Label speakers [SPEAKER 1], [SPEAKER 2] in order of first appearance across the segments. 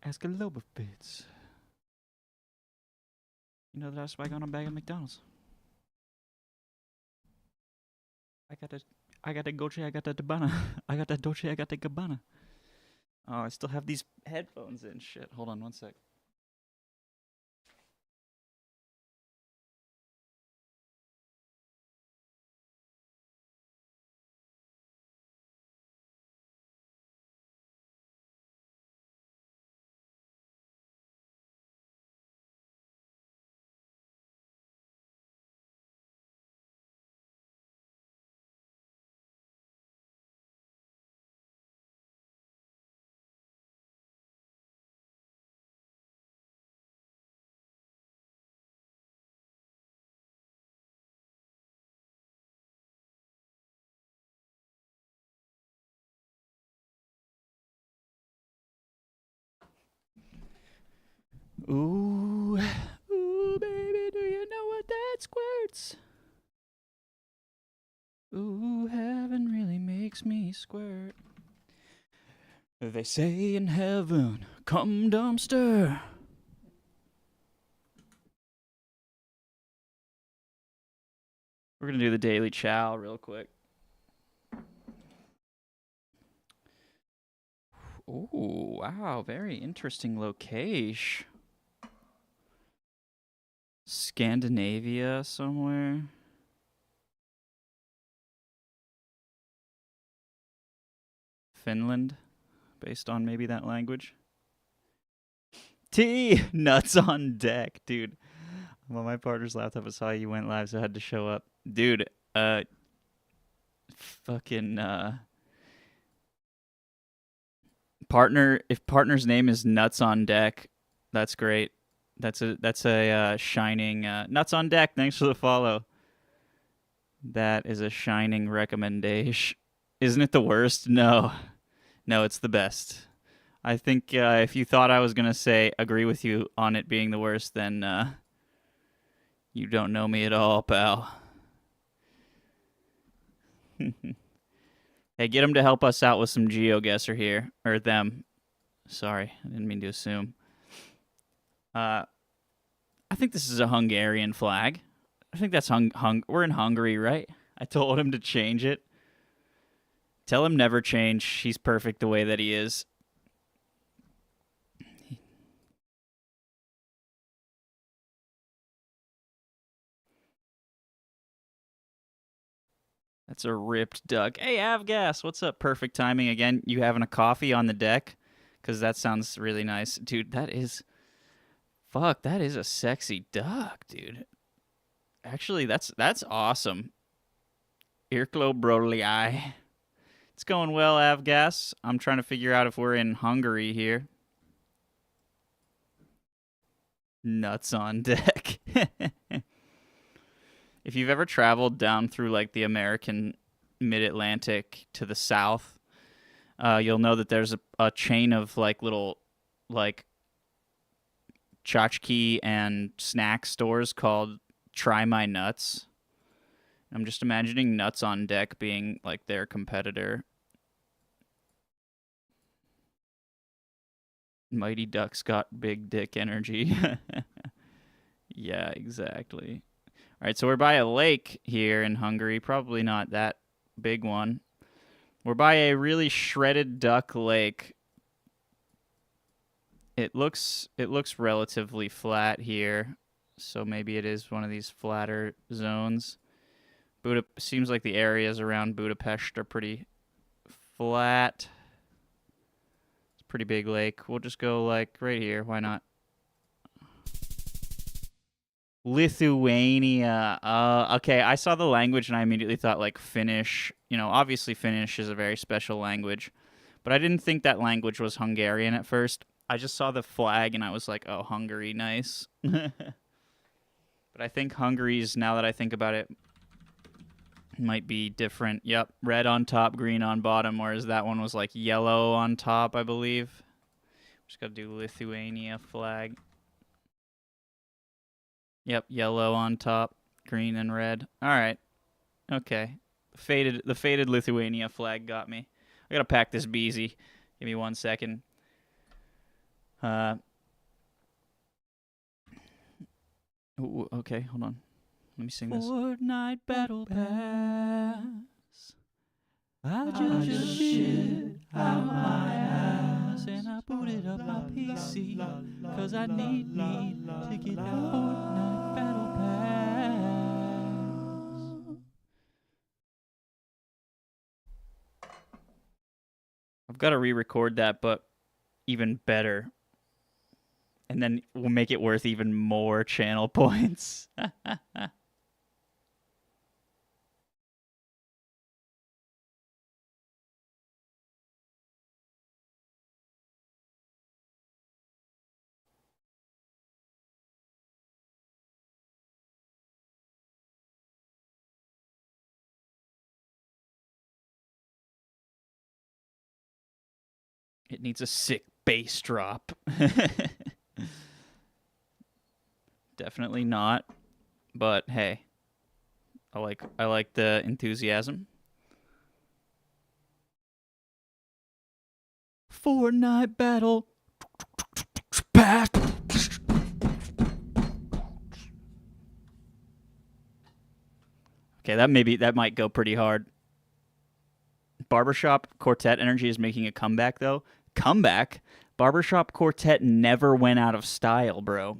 [SPEAKER 1] Ask a lobe of bits. You know that I swag on a bag of McDonald's. I got that Dolce, I got that Gabbana. I got that Dolce, I got that Gabbana. Oh, I still have these headphones in. Shit, hold on one sec. Ooh, ooh, baby, do you know what that squirts? Ooh, heaven really makes me squirt. They say in heaven, come dumpster. We're gonna do the daily chow real quick. Ooh, wow, very interesting location. Scandinavia somewhere. Finland, based on maybe that language. Tea! Nuts on deck, dude. Well, my partner's laptop, I saw you went live, so I had to show up. Dude, fucking, partner, if partner's name is Nuts on Deck, that's great. That's a shining, Nuts on Deck, thanks for the follow. That is a shining recommendation. Isn't it the worst? No. No, it's the best. I think if you thought I was going to say agree with you on it being the worst, then you don't know me at all, pal. Hey, get them to help us out with some GeoGuessr here. Or them. Sorry, I didn't mean to assume. I think this is a Hungarian flag. I think that's we're in Hungary, right? I told him to change it. Tell him never change. He's perfect the way that he is. That's a ripped duck. Hey, Avgas, what's up? Perfect timing again. You having a coffee on the deck? Because that sounds really nice. Dude, that is... Fuck, that is a sexy duck, dude. Actually, that's awesome. Earclo Broly. It's going well, Avgas. I'm trying to figure out if we're in Hungary here. Nuts on deck. If you've ever traveled down through like the American mid-Atlantic to the south, you'll know that there's a chain of like little like tchotchke and snack stores called Try My Nuts. I'm just imagining Nuts on Deck being like their competitor. Mighty Ducks got big dick energy. Yeah, exactly. All right, so we're by a lake here in Hungary. Probably not that big one. We're by a really shredded duck lake. It looks relatively flat here, so maybe it is one of these flatter zones. Seems like the areas around Budapest are pretty flat. It's a pretty big lake. We'll just go like right here. Why not? Lithuania. Okay, I saw the language and I immediately thought like Finnish. You know, obviously Finnish is a very special language, but I didn't think that language was Hungarian at first. I just saw the flag and I was like, oh, Hungary, nice. But I think Hungary's, now that I think about it, might be different. Yep, red on top, green on bottom, whereas that one was like yellow on top, I believe. Just gotta do Lithuania flag. Yep, yellow on top, green and red. All right. Okay. The faded Lithuania flag got me. I gotta pack this beezy. Give me 1 second. Uh, okay, hold on. Let me sing this. Fortnite Battle Pass. I just shit out my ass and I booted up my PC cause I need to get that Fortnite Battle Pass. I've got to re-record that, but even better. And then we'll make it worth even more channel points. It needs a sick bass drop. Definitely not. But hey, I like the enthusiasm. Fortnite battle. Pass. Okay, that might go pretty hard. Barbershop Quartet energy is making a comeback though. Comeback? Barbershop Quartet never went out of style, bro.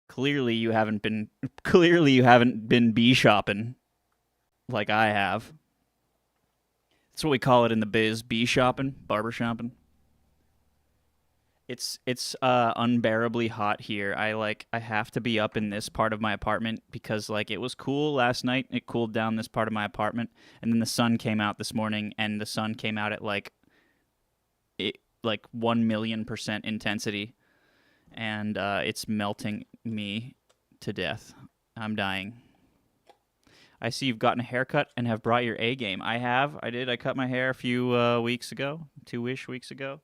[SPEAKER 1] Clearly you haven't been bee shopping like I have. That's what we call it in the biz, bee shopping, barber shopping. It's unbearably hot here. I have to be up in this part of my apartment because like it was cool last night. It cooled down this part of my apartment, and then the sun came out this morning, and the sun came out at like 1,000,000% intensity, and it's melting me to death. I'm dying. I see you've gotten a haircut and have brought your A game. I have. I did. I cut my hair a few weeks ago, 2-ish weeks ago.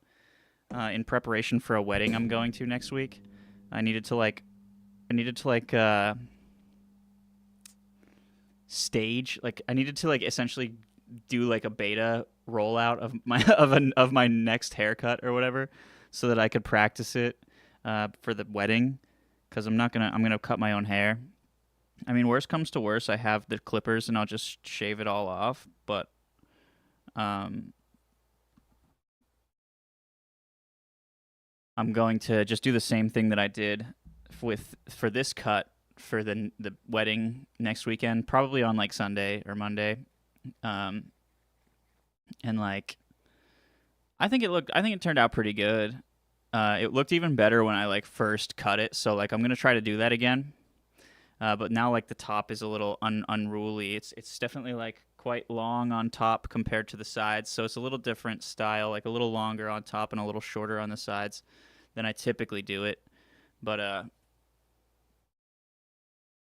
[SPEAKER 1] In preparation for a wedding I'm going to next week. I needed to stage, like I needed to like essentially do like a beta rollout of my of my next haircut or whatever, so that I could practice it for the wedding, because I'm gonna cut my own hair. I mean, worst comes to worst, I have the clippers and I'll just shave it all off, but um I'm going to just do the same thing that I did for this cut for the wedding next weekend, probably on like Sunday or Monday. Um, and like I think it turned out pretty good. It looked even better when I like first cut it, so like I'm gonna try to do that again. But now like the top is a little unruly. It's definitely like quite long on top compared to the sides, so it's a little different style, like a little longer on top and a little shorter on the sides than I typically do it. But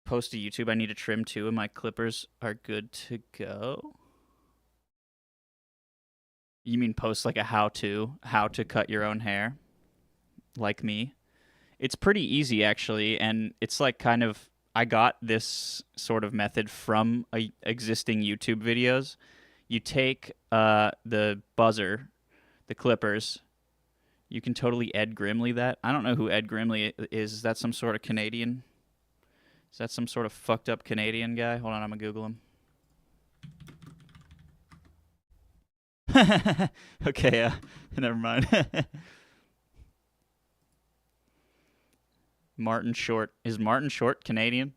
[SPEAKER 1] post to YouTube, I need to trim too, and my clippers are good to go. You mean post like a how to cut your own hair, like me? It's pretty easy actually, and it's like kind of I got this sort of method from existing YouTube videos. You take the buzzer, the clippers. You can totally Ed Grimley that. I don't know who Ed Grimley is. Is that some sort of Canadian? Is that some sort of fucked up Canadian guy? Hold on, I'm gonna Google him. Okay, never mind. Martin Short. Is Martin Short Canadian?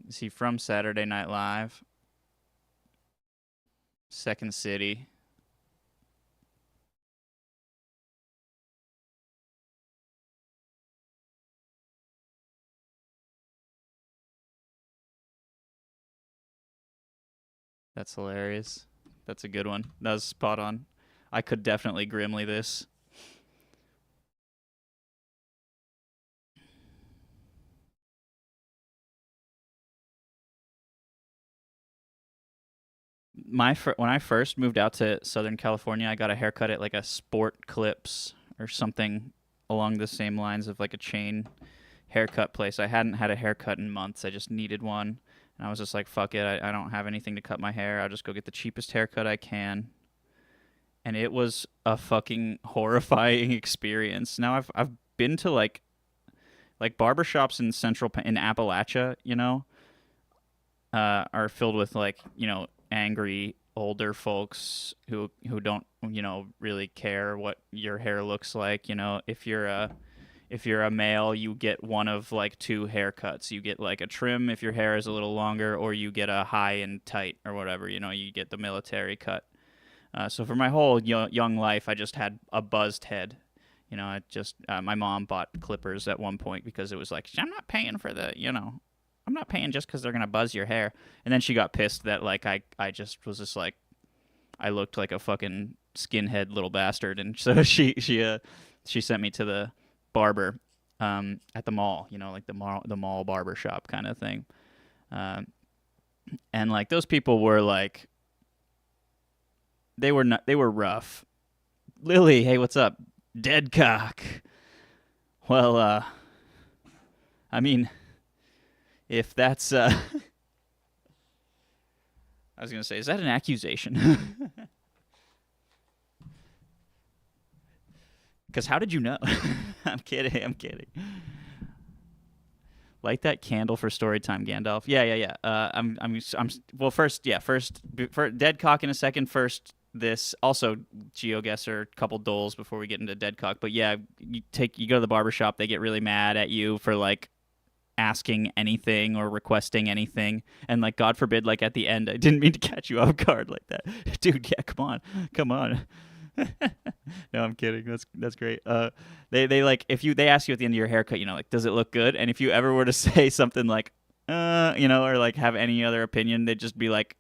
[SPEAKER 1] Is he from Saturday Night Live? Second City. That's hilarious. That's a good one. That was spot on. I could definitely Grimly this. When I first moved out to Southern California, I got a haircut at like a Sport Clips or something along the same lines of like a chain haircut place. I hadn't had a haircut in months. I just needed one. And I was just like, fuck it. I don't have anything to cut my hair. I'll just go get the cheapest haircut I can. And it was a fucking horrifying experience. Now I've been to like barbershops in in Appalachia, are filled with like, angry older folks who don't, really care what your hair looks like. If you're a male, you get one of like two haircuts. You get like a trim if your hair is a little longer, or you get a high and tight or whatever. You get the military cut. So for my whole young life, I just had a buzzed head. I just my mom bought clippers at one point because it was like, I'm not paying for I'm not paying just because they're gonna buzz your hair. And then she got pissed that like I just was just like I looked like a fucking skinhead little bastard, and so she sent me to the barber at the mall, like the mall barber shop kind of thing. And like those people were like they were rough. Lily, hey, what's up? Dead cock. Well, I mean, if that's I was gonna say, is that an accusation? Because how did you know? I'm kidding. Light that candle for story time, Gandalf. Yeah. Well, first, for dead cock in a second. First, this also GeoGuessr, couple doles before we get into dead cock. But yeah, you go to the barbershop, they get really mad at you for like asking anything or requesting anything, and like God forbid, like at the end, I didn't mean to catch you off guard like that, dude. Yeah, come on. No, I'm kidding. That's great. They like if they ask you at the end of your haircut, like, does it look good? And if you ever were to say something like, or like have any other opinion, they'd just be like,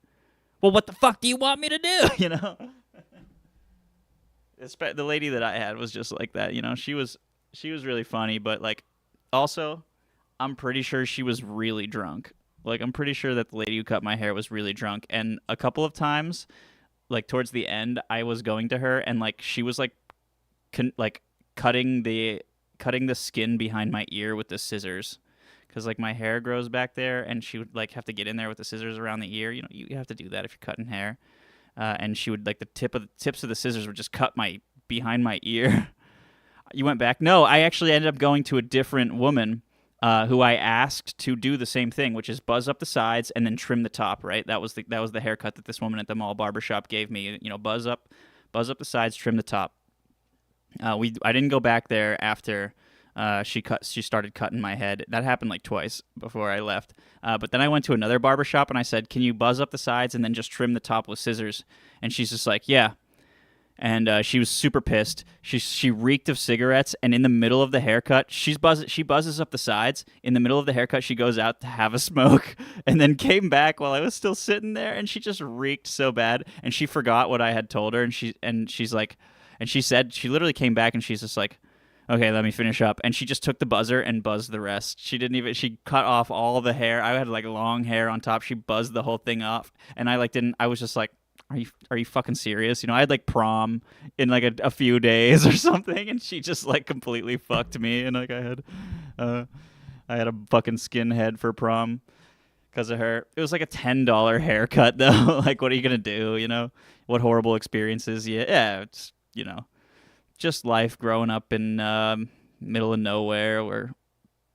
[SPEAKER 1] well, what the fuck do you want me to do? The lady that I had was just like that. She was really funny, but like also, I'm pretty sure she was really drunk. Like I'm pretty sure that the lady who cut my hair was really drunk, and a couple of times, like towards the end, I was going to her and like she was like cutting the skin behind my ear with the scissors, because like my hair grows back there, and she would like have to get in there with the scissors around the ear. You have to do that if you're cutting hair. And she would like the tips of the scissors would just cut my behind my ear. You went back? No, I actually ended up going to a different woman who I asked to do the same thing, which is buzz up the sides and then trim the top. Right, that was the haircut that this woman at the mall barbershop gave me. Buzz up the sides, trim the top. I didn't go back there after she started cutting my head. That happened like twice before I left. But then I went to another barbershop and I said, "Can you buzz up the sides and then just trim the top with scissors?" And she's just like, "Yeah." And she was super pissed. She reeked of cigarettes, and in the middle of the haircut, she buzzes up the sides. In the middle of the haircut, she goes out to have a smoke, and then came back while I was still sitting there, and she just reeked so bad, and she forgot what I had told her, and she's like, and she said, she literally came back, and she's just like, "Okay, let me finish up," and she just took the buzzer and buzzed the rest. She cut off all the hair. I had like long hair on top. She buzzed the whole thing off, and I was just like, Are you fucking serious? I had like prom in like a few days or something, and she just like completely fucked me, and like I had a fucking skinhead for prom because of her. It was like a $10 haircut though. Like, what are you gonna do? What horrible experiences? Yeah, it's just life growing up in middle of nowhere where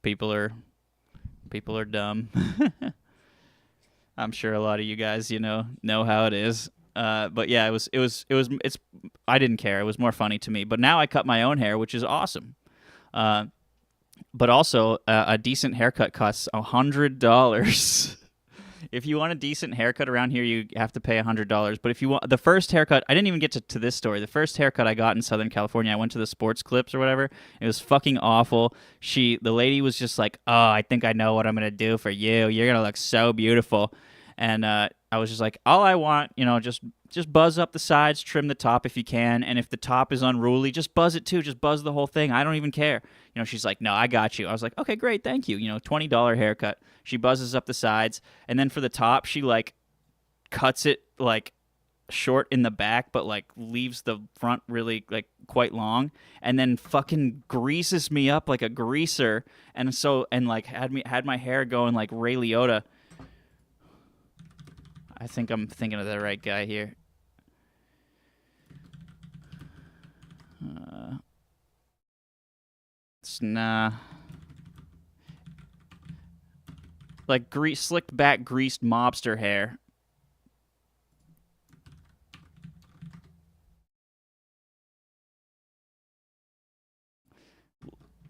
[SPEAKER 1] people are dumb. I'm sure a lot of you guys, know how it is. But yeah, I didn't care. It was more funny to me. But now I cut my own hair, which is awesome. But also, a decent haircut costs $100. If you want a decent haircut around here, you have to pay $100. But if you want the first haircut, I didn't even get to this story. The first haircut I got in Southern California, I went to the Sports Clips or whatever. It was fucking awful. The lady was just like, "Oh, I think I know what I'm gonna do for you. You're gonna look so beautiful." And I was just like, all I want, just buzz up the sides, trim the top if you can, and if the top is unruly, just buzz it too. Just buzz the whole thing. I don't even care. She's like, "No, I got you." I was like, "Okay, great, thank you." $20 haircut. She buzzes up the sides, and then for the top, she like cuts it like short in the back, but like leaves the front really like quite long, and then fucking greases me up like a greaser, and like had my hair going like Ray Liotta. I think I'm thinking of the right guy here. It's nah. Like slicked back, greased mobster hair.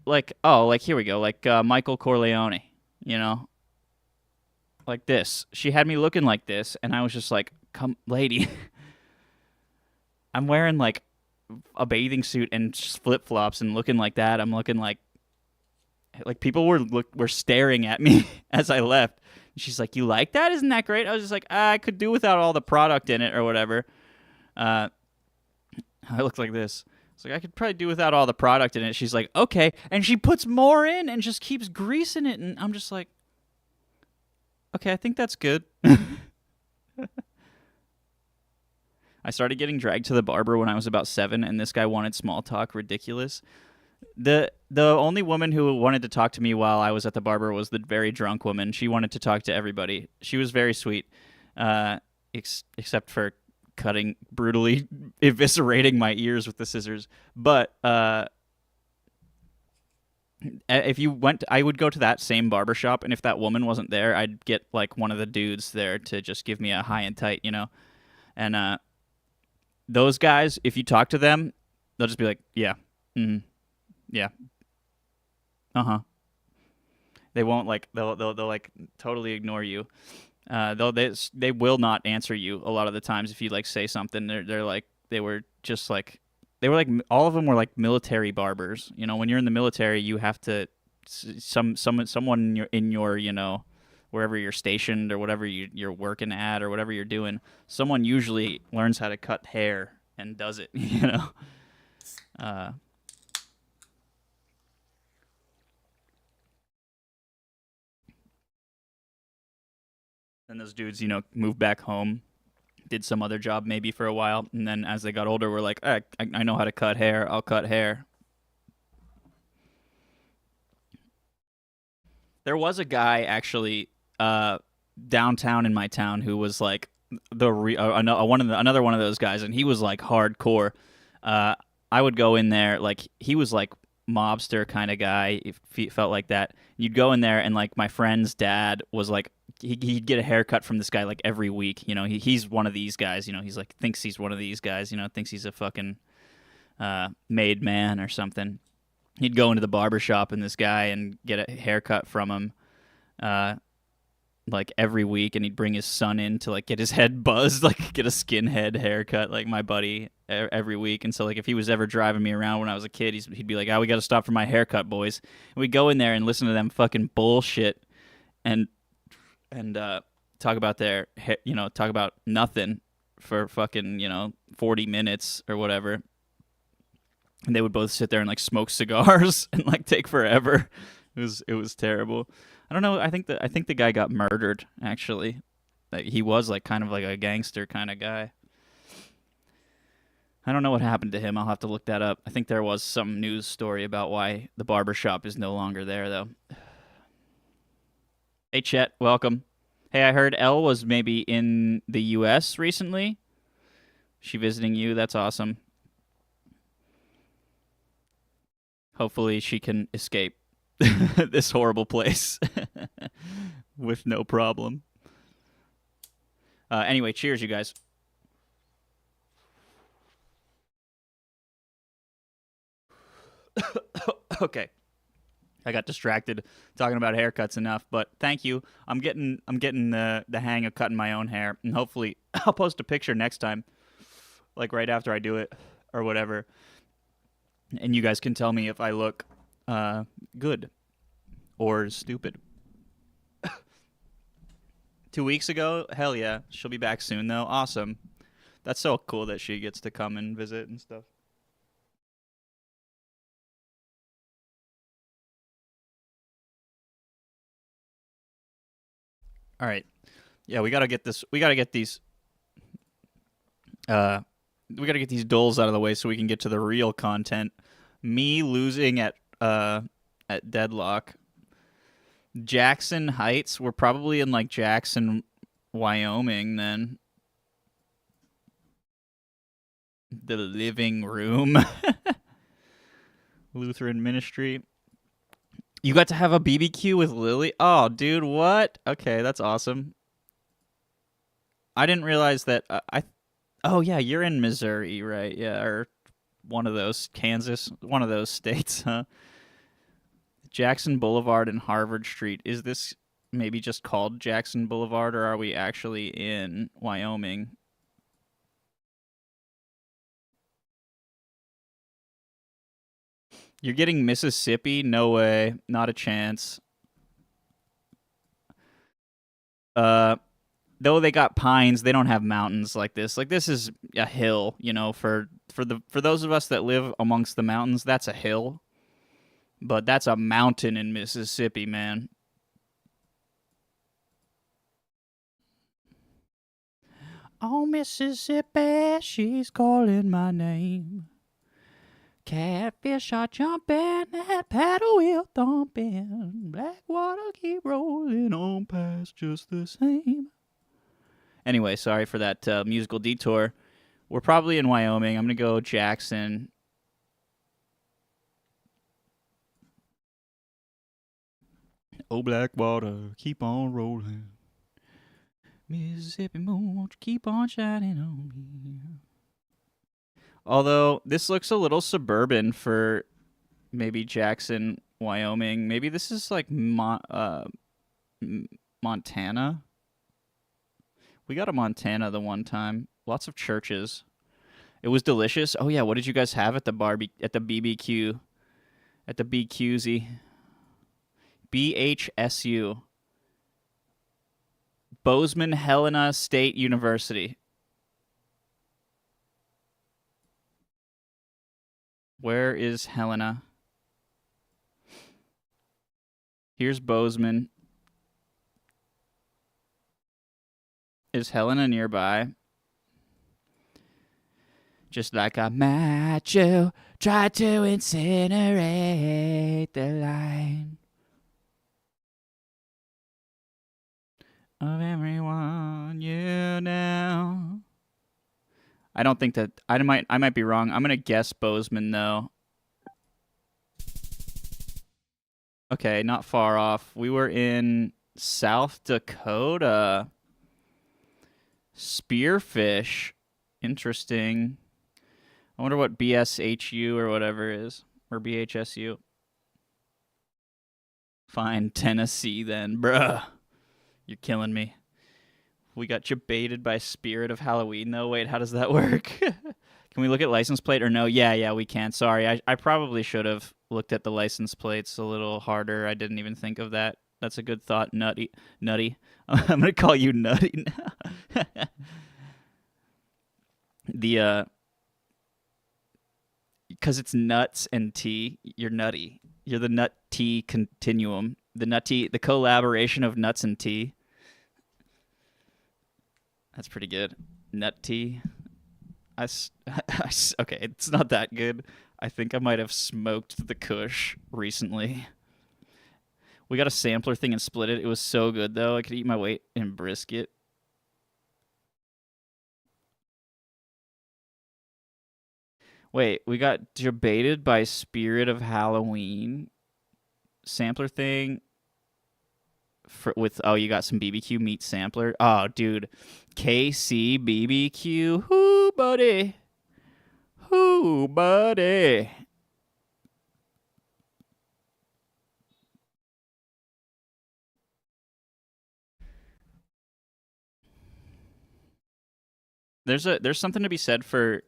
[SPEAKER 1] Like, oh, like here we go, like Michael Corleone, you know, like this. She had me looking like this, and I was just like, "Come, lady, I'm wearing like a bathing suit and flip flops and looking like that. I'm looking like people were staring at me as I left." And she's like, "You like that? Isn't that great?" I was just like, "I could do without all the product in it or whatever." Uh, I looked like this. It's like I could probably do without all the product in it. She's like, "Okay," and she puts more in and just keeps greasing it, and I'm just like, "Okay, I think that's good." I started getting dragged to the barber when I was about 7, and this guy wanted small talk, ridiculous. The only woman who wanted to talk to me while I was at the barber was the very drunk woman. She wanted to talk to everybody. She was very sweet, except for cutting brutally, eviscerating my ears with the scissors. But if you went, I would go to that same barber shop, and if that woman wasn't there, I'd get like one of the dudes there to just give me a high and tight, you know. And those guys, if you talk to them, they'll just be like, "Yeah, yeah, they won't like they'll like totally ignore you. Though they will not answer you a lot of the times if you like say something. They're like they were just like they were like all of them were like military barbers. You know, when you're in the military, you have to someone in your you know wherever you're stationed or whatever you're working at or whatever you're doing. Someone usually learns how to cut hair and does it. You know. Uh, and those dudes, you know, moved back home, did some other job maybe for a while, and then as they got older, were like, I know how to cut hair. I'll cut hair. There was a guy actually downtown in my town who was like another one of those guys, and he was like hardcore. Uh, I would go in there like he was like mobster kind of guy. If he felt like that, you'd go in there, and like my friend's dad was like he'd get a haircut from this guy like every week. You know, he's one of these guys. You know, he's like thinks he's one of these guys. You know, thinks he's a fucking made man or something. He'd go into the barber shop and this guy and get a haircut from him uh, like every week, and he'd bring his son in to like get his head buzzed, like get a skinhead haircut, like my buddy every week. And so like if he was ever driving me around when I was a kid, he'd be like, "Oh, we got to stop for my haircut, boys." And we'd go in there and listen to them fucking bullshit and talk about talk about nothing for fucking 40 minutes or whatever. And they would both sit there and like smoke cigars and like take forever. It was terrible. I don't know. I think the guy got murdered actually. Like, he was like kind of like a gangster kind of guy. I don't know what happened to him. I'll have to look that up. I think there was some news story about why the barber shop is no longer there though. Hey Chet, welcome. Hey, I heard Elle was maybe in the US recently. She visiting you. That's awesome. Hopefully she can escape this horrible place with no problem. Anyway, cheers, you guys. Okay, I got distracted talking about haircuts enough, but thank you. I'm getting the hang of cutting my own hair, and hopefully I'll post a picture next time, like right after I do it or whatever, and you guys can tell me if I look good or stupid. 2 weeks ago, hell yeah, she'll be back soon though. Awesome. That's so cool that she gets to come and visit and stuff. All right. Yeah, we gotta get this. We gotta get these. Uh, we got to get these dulls out of the way so we can get to the real content. Me losing at Deadlock. Jackson Heights. We're probably in like Jackson, Wyoming. Then the living room. Lutheran ministry. You got to have a BBQ with Lily? Oh, dude, what? Okay, that's awesome. I didn't realize that. Oh yeah, you're in Missouri, right? Yeah, or one of those, Kansas, one of those states, huh? Jackson Boulevard and Harvard Street. Is this maybe just called Jackson Boulevard, or are we actually in Wyoming? You're getting Mississippi? No way. Not a chance. Uh, though they got pines, they don't have mountains like this. Like this is a hill, for those of us that live amongst the mountains, that's a hill. But that's a mountain in Mississippi, man. Oh, Mississippi, she's calling my name. Catfish are jumping, that paddle wheel thumping. Black water keep rolling on past just the same. Anyway, sorry for that musical detour. We're probably in Wyoming. I'm going to go Jackson. Oh, black water, keep on rolling. Mississippi moon, won't you keep on shining on me? Although this looks a little suburban for maybe Jackson, Wyoming. Maybe this is like Montana. We got a Montana the one time. Lots of churches. It was delicious. Oh yeah, what did you guys have at the BBQ at the BQZ? BHSU. Bozeman Helena State University. Where is Helena? Here's Bozeman. Is Helena nearby? Just like a macho tried to incinerate the line of everyone you know. I don't think that I might be wrong. I'm gonna guess Bozeman though. Okay, not far off. We were in South Dakota. Spearfish. Interesting. I wonder what BSHU or whatever is. Or BHSU. Fine, Tennessee then, bruh. You're killing me. We got you baited by Spirit of Halloween, though. Wait, how does that work? Can we look at license plate or no? Yeah, we can. Sorry, I probably should have looked at the license plates a little harder. I didn't even think of that. That's a good thought, Nutty. I'm gonna call you Nutty now. The because it's nuts and tea. You're nutty. You're the nut tea continuum. The collaboration of nuts and tea. That's pretty good. Nut tea. Okay, it's not that good. I think I might have smoked the Kush recently. We got a sampler thing and split it. It was so good though. I could eat my weight in brisket. Wait, we got debated by Spirit of Halloween sampler thing with you got some BBQ meat sampler. Oh, dude, KC BBQ. Whoo, buddy. Whoo, buddy. There's something to be said for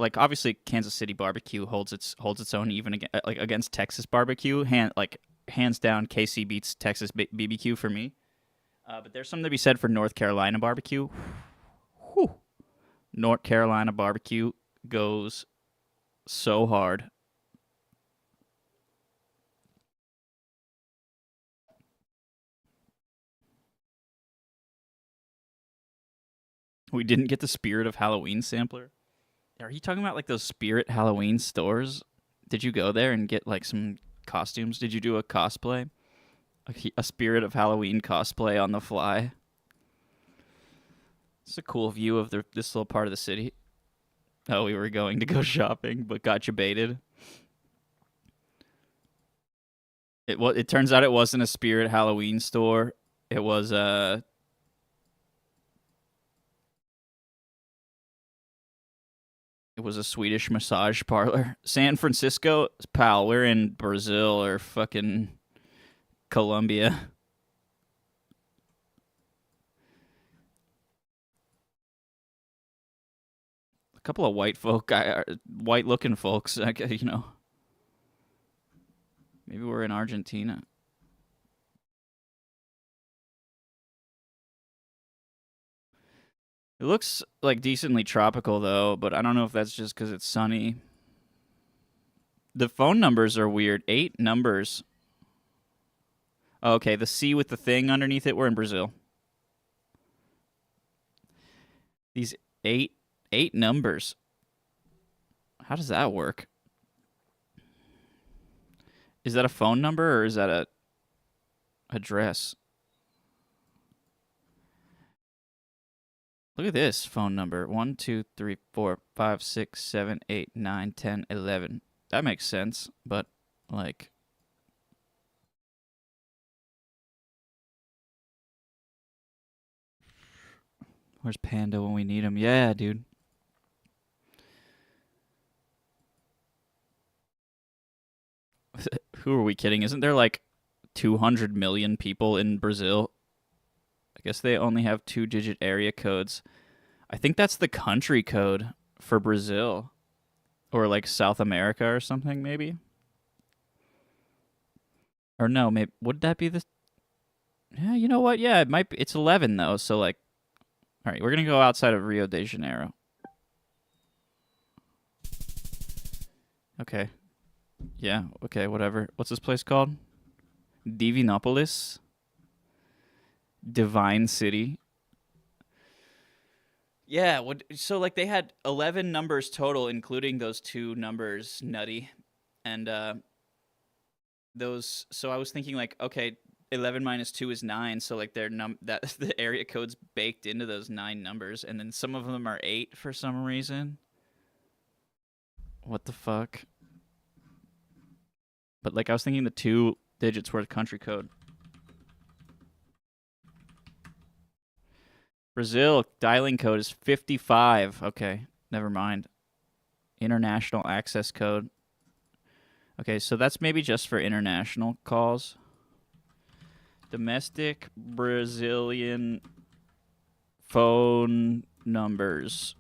[SPEAKER 1] like obviously Kansas City barbecue holds its own even like against Texas barbecue. Hands down, KC beats Texas BBQ for me. But there's something to be said for North Carolina barbecue. Whew. North Carolina barbecue goes so hard. We didn't get the Spirit of Halloween sampler. Are you talking about like those Spirit Halloween stores? Did you go there and get like some costumes? Did you do a cosplay? A Spirit of Halloween cosplay on the fly? It's a cool view of this little part of the city. Oh, we were going to go shopping, but got you baited. It turns out it wasn't a Spirit Halloween store. It was a Swedish massage parlor. San Francisco, pal, we're in Brazil or fucking Colombia. A couple of white looking folks, you know. Maybe we're in Argentina. It looks like decently tropical though, but I don't know if that's just because it's sunny. The phone numbers are weird. 8 numbers. Oh, okay, the C with the thing underneath it. We're in Brazil. These eight numbers. How does that work? Is that a phone number or is that a address? Look at this phone number. 1, 2, 3, 4, 5, 6, 7, 8, 9, 10, 11. That makes sense, but like where's Panda when we need him? Yeah, dude. Who are we kidding? Isn't there like 200 million people in Brazil? I guess they only have 2-digit area codes. I think that's the country code for Brazil or like South America or something maybe. Or no, maybe would that be the Yeah, you know what? Yeah, it might be. It's 11 though, so like all right, we're going to go outside of Rio de Janeiro. Okay. Yeah, okay, whatever. What's this place called? Divinopolis? Divine City. Yeah, so like they had 11 numbers total including those 2 numbers, nutty. And those so I was thinking like okay, 11 minus 2 is 9, so like that the area code's baked into those 9 numbers and then some of them are 8 for some reason. What the fuck? But like I was thinking the 2 digits were the country code. Brazil dialing code is 55. Okay, never mind. International access code. Okay, so that's maybe just for international calls. Domestic Brazilian phone numbers.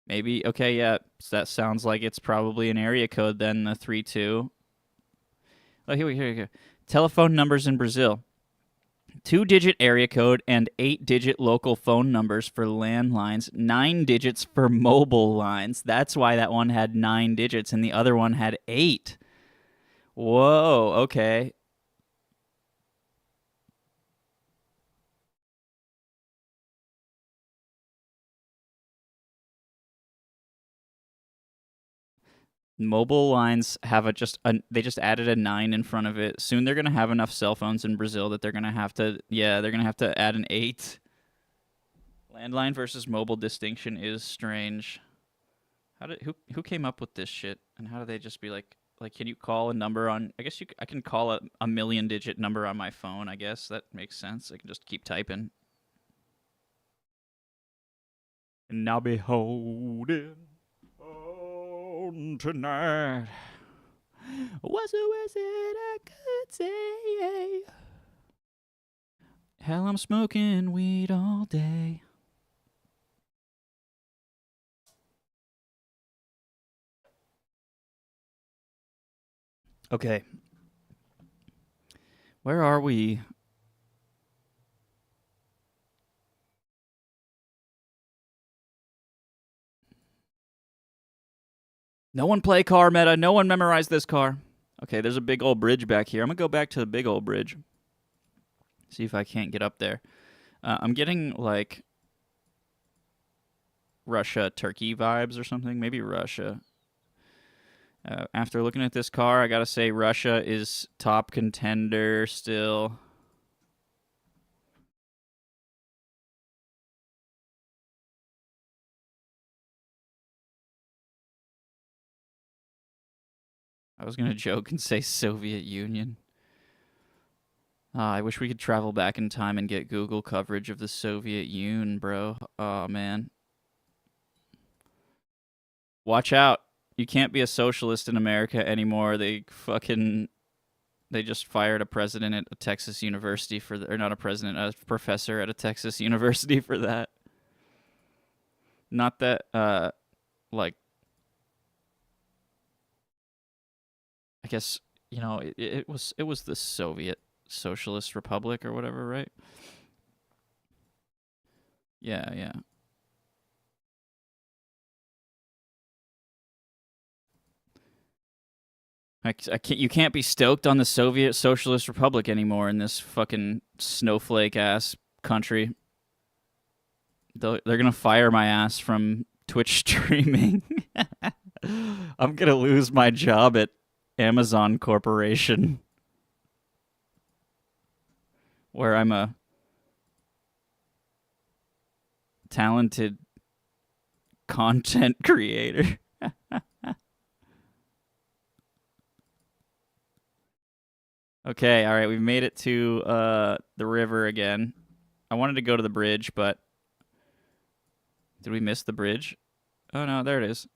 [SPEAKER 1] Maybe okay, yeah. So that sounds like it's probably an area code then, the 32. Oh, here we go. Telephone numbers in Brazil. 2-digit area code and 8-digit local phone numbers for landlines, 9 digits for mobile lines. That's why that one had 9 digits and the other one had 8. Whoa, okay. Mobile lines have they just added a 9 in front of it. Soon they're going to have enough cell phones in Brazil that they're going to have to they're going to have to add an 8. Landline versus mobile distinction is strange. Who came up with this shit and how do they just be like can you call a number on I guess I can call a million digit number on my phone, I guess that makes sense. I can just keep typing. And now be holding on tonight. Was it I could say? Hell, I'm smoking weed all day. Okay. Where are we? No one play car meta. No one memorize this car. Okay, there's a big old bridge back here. I'm going to go back to the big old bridge. See if I can't get up there. I'm getting, like, Russia, Turkey vibes or something. Maybe Russia. After looking at this car, I got to say Russia is top contender still. I was going to joke and say Soviet Union. I wish we could travel back in time and get Google coverage of the Soviet Union, bro. Oh, man. Watch out. You can't be a socialist in America anymore. They just fired a president at a Texas university for or not a president, a professor at a Texas university for that. Not that like I guess, it was the Soviet Socialist Republic or whatever, right? Yeah, yeah. You can't be stoked on the Soviet Socialist Republic anymore in this fucking snowflake ass country. They're gonna fire my ass from Twitch streaming. I'm gonna lose my job at Amazon Corporation, where I'm a talented content creator. Okay, all right, we've made it to the river again. I wanted to go to the bridge, but did we miss the bridge? Oh no, there it is.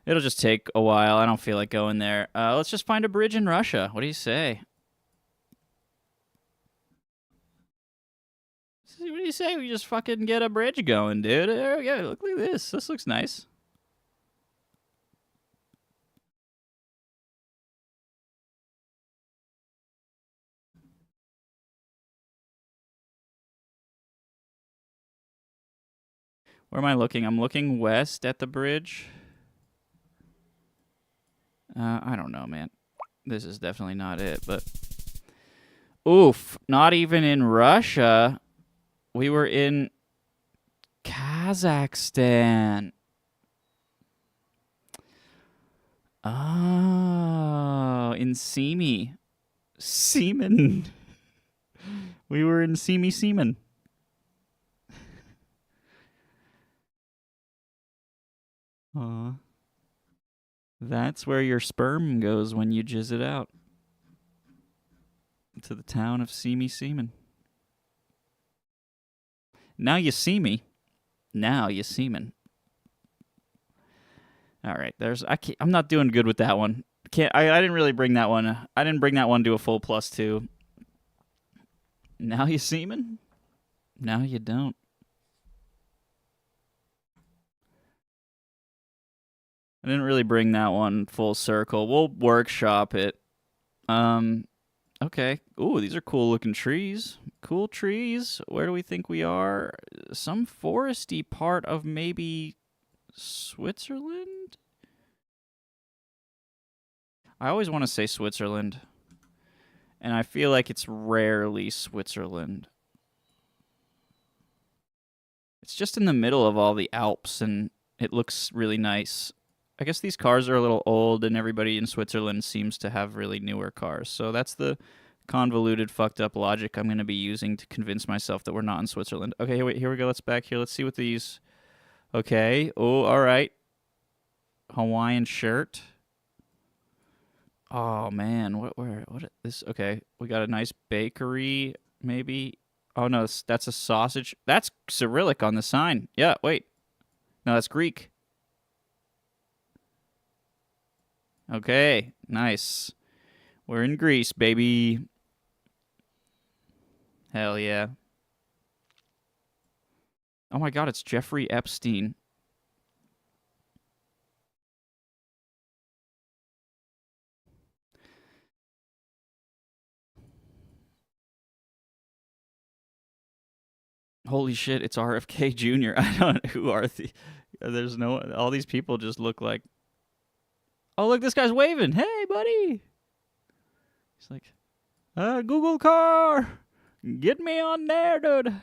[SPEAKER 1] It'll just take a while. I don't feel like going there. Let's just find a bridge in Russia. What do you say? What do you say? We just fucking get a bridge going, dude. There we go. Look at this. This looks nice. Where am I looking? I'm looking west at the bridge. I don't know, man. This is definitely not it, but... Oof. Not even in Russia. We were in Kazakhstan. Oh, in Simi. Seaman. We were in Simi Seaman. That's where your sperm goes when you jizz it out. To the town of Simi Seaman. Now you see me. Now you seaman. All right, I'm not doing good with that one. I didn't really bring that one. I didn't bring that one to a full +2. Now you seaman? Now you don't. I didn't really bring that one full circle. We'll workshop it. Okay. Ooh, these are cool looking trees. Cool trees. Where do we think we are? Some foresty part of maybe Switzerland? I always want to say Switzerland. And I feel like it's rarely Switzerland. It's just in the middle of all the Alps and it looks really nice. I guess these cars are a little old and everybody in Switzerland seems to have really newer cars. So that's the convoluted, fucked up logic I'm going to be using to convince myself that we're not in Switzerland. Okay, wait, here we go. Let's back here. Let's see what these... Okay. Oh, all right. Hawaiian shirt. Oh, man. What this... Okay, we got a nice bakery, maybe. Oh, no, that's a sausage. That's Cyrillic on the sign. Yeah, wait. No, that's Greek. Okay, nice. We're in Greece, baby. Hell yeah. Oh my god, it's Jeffrey Epstein. Holy shit, it's RFK Jr. I don't know who are the... There's no... All these people just look like Oh, look, this guy's waving. Hey, buddy. He's like, Google car. Get me on there, dude.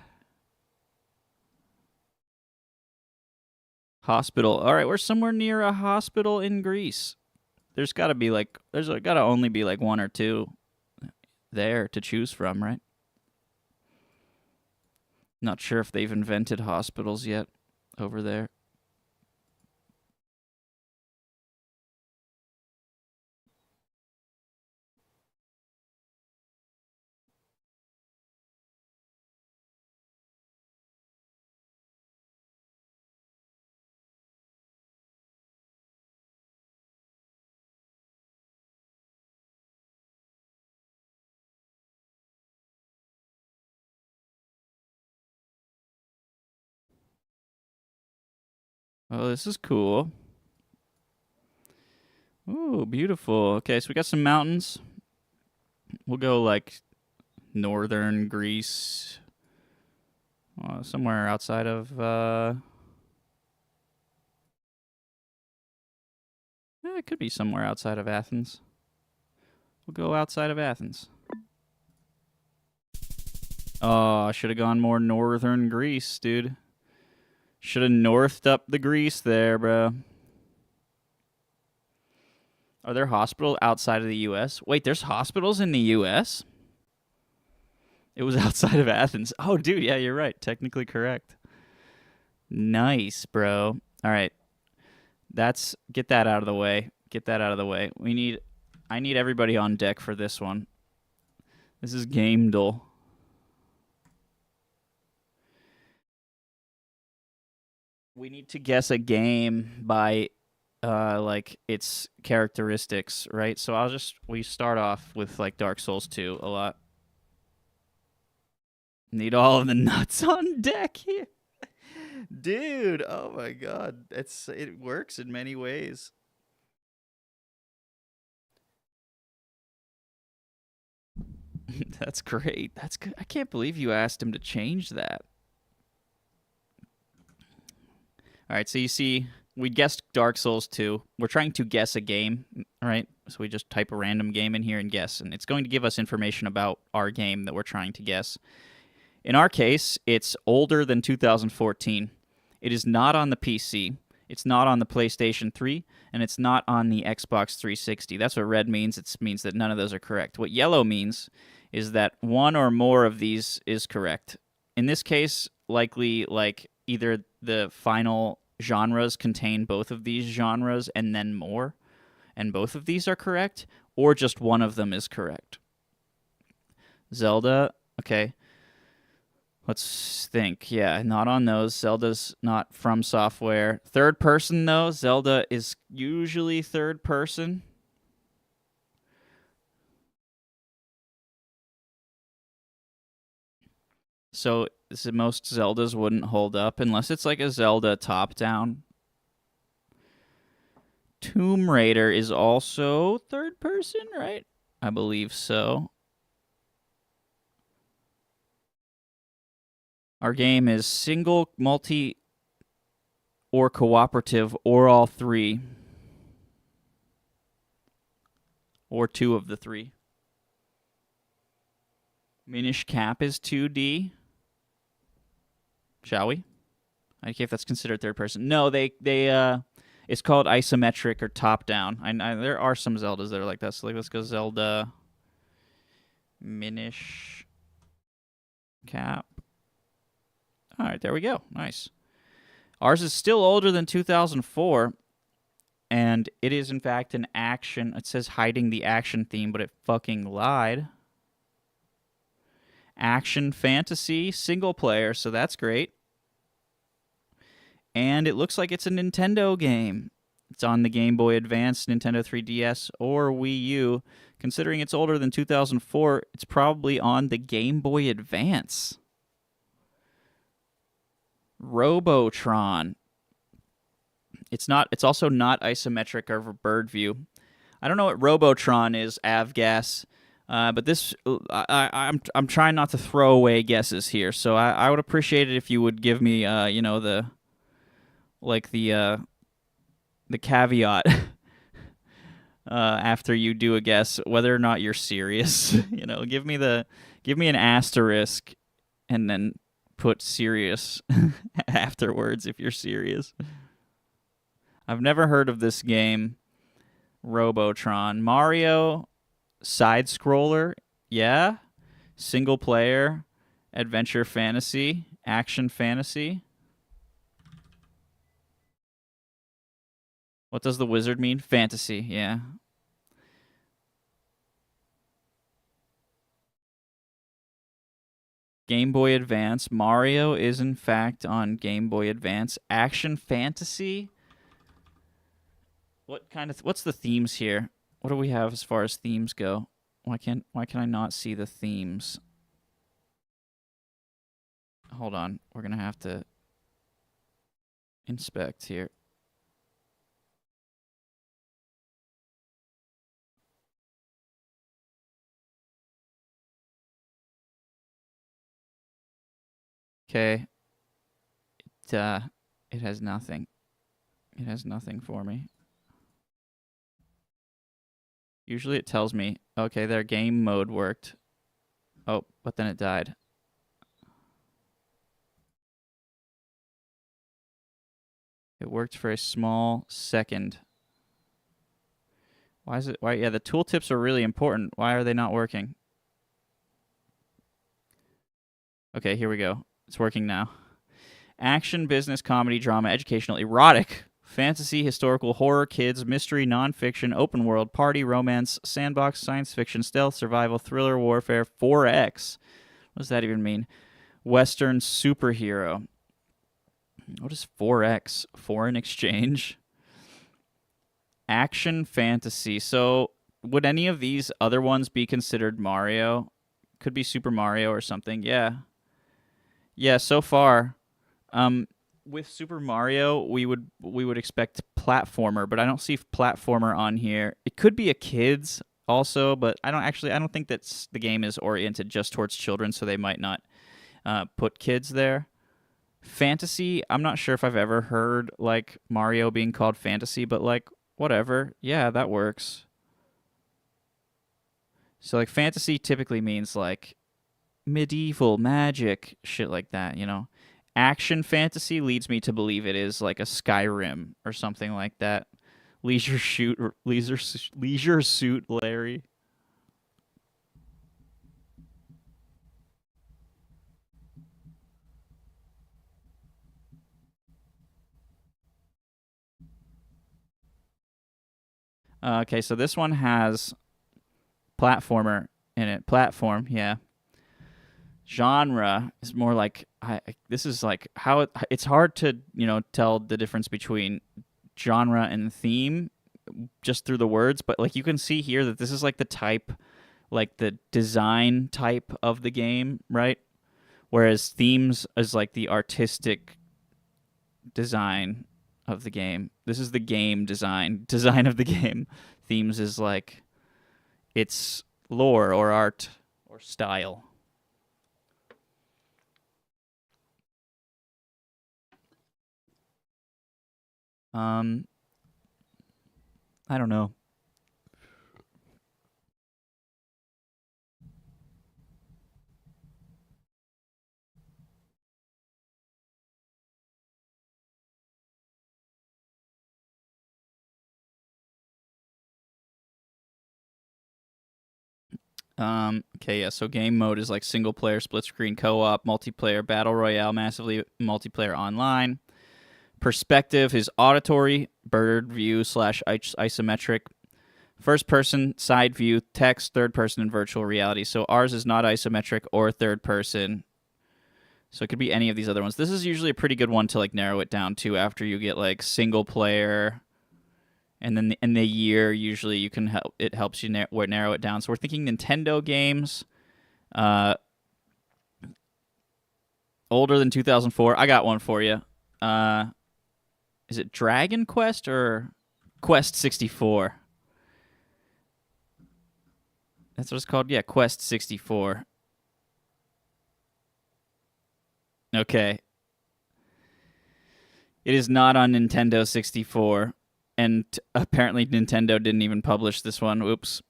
[SPEAKER 1] Hospital. All right, we're somewhere near a hospital in Greece. There's got to be like, there's got to only be like one or two there to choose from, right? Not sure if they've invented hospitals yet over there. Oh, this is cool. Ooh, beautiful. Okay, so we got some mountains. We'll go like northern Greece, somewhere outside of. It could be somewhere outside of Athens. We'll go outside of Athens. Oh, I should have gone more northern Greece, dude. Should have northed up the Greece there, bro. Are there hospitals outside of the U.S.? Wait, there's hospitals in the U.S.? It was outside of Athens. Oh, dude, yeah, you're right. Technically correct. Nice, bro. All right. Get that out of the way. Get that out of the way. I need everybody on deck for this one. This is Game Duel. We need to guess a game by like its characteristics, right? So we start off with like Dark Souls 2 a lot. Need all of the nuts on deck here. Dude, oh my god. It works in many ways. That's great. That's good. I can't believe you asked him to change that. All right, so you see, we guessed Dark Souls 2. We're trying to guess a game, right? So we just type a random game in here and guess, and it's going to give us information about our game that we're trying to guess. In our case, it's older than 2014. It is not on the PC. It's not on the PlayStation 3, and it's not on the Xbox 360. That's what red means. It means that none of those are correct. What yellow means is that one or more of these is correct. In this case, likely like either the final genres contain both of these genres and then more, and both of these are correct, or just one of them is correct. Zelda, okay. Let's think. Yeah, not on those. Zelda's not from software. Third person, though. Zelda is usually third person. So most Zeldas wouldn't hold up unless it's like a Zelda top-down. Tomb Raider is also third person, right? I believe so. Our game is single, multi, or cooperative, or all three. Or two of the three. Minish Cap is 2D. Shall we? I don't care if that's considered third person. No, it's called isometric or top down. There are some Zeldas that are like that. So let's go Zelda Minish Cap. All right, there we go. Nice. Ours is still older than 2004, and it is in fact an action. It says hiding the action theme, but it fucking lied. Action fantasy single player, so that's great. And it looks like it's a Nintendo game. It's on the Game Boy Advance, Nintendo 3DS, or Wii U. Considering it's older than 2004, it's probably on the Game Boy Advance. Robotron. It's also not isometric or bird view. I don't know what Robotron is, Avgas. But this, I'm trying not to throw away guesses here, so I would appreciate it if you would give me, the caveat after you do a guess whether or not you're serious. Give me an asterisk and then put serious afterwards if you're serious. I've never heard of this game, Robotron. Mario side scroller, yeah. Single player, adventure fantasy, action fantasy. What does the wizard mean? Fantasy, yeah. Game Boy Advance. Mario is in fact on Game Boy Advance. Action fantasy. What's the themes here? What do we have as far as themes go? Why can I not see the themes? Hold on. We're going to have to inspect here. Okay. It has nothing. It has nothing for me. Usually it tells me, okay, their game mode worked. Oh, but then it died. It worked for a small second. Why is it? Why? Yeah, the tooltips are really important. Why are they not working? Okay, here we go. It's working now. Action, business, comedy, drama, educational, erotic, fantasy, historical, horror, kids, mystery, nonfiction, open world, party, romance, sandbox, science fiction, stealth, survival, thriller, warfare, 4X. What does that even mean? Western, superhero. What is 4X? Foreign exchange? Action, fantasy. So, would any of these other ones be considered Mario? Could be Super Mario or something. Yeah. Yeah, so far. With Super Mario, we would expect platformer, but I don't see platformer on here. It could be a kids also, but I don't think that the game is oriented just towards children, so they might not put kids there. Fantasy, I'm not sure if I've ever heard like Mario being called fantasy, but like whatever. Yeah, that works. So like fantasy typically means like medieval magic, shit like that. Action fantasy leads me to believe it is like a Skyrim or something like that. Leisure Suit Larry. Okay, so this one has platformer in it. Platform, yeah. Genre is more like this is like how it's hard to tell the difference between genre and theme just through the words, but like you can see here that this is like the type, like the design type of the game, right? Whereas themes is like the artistic design of the game. This is the game design of the game. Themes is like its lore or art or style. Um, I don't know. Okay, yeah. So game mode is like single player, split screen, co-op, multiplayer, battle royale, massively multiplayer online. Perspective is auditory, bird view slash isometric. First person, side view, text, third person, and virtual reality. So ours is not isometric or third person. So it could be any of these other ones. This is usually a pretty good one to like narrow it down to after you get like single player, and then in the year usually you can help. It helps you narrow it down. So we're thinking Nintendo games, uh, older than 2004. I got one for you. Is it Dragon Quest or Quest 64? That's what it's called. Yeah, Quest 64. Okay. It is not on Nintendo 64. And apparently Nintendo didn't even publish this one. Oops.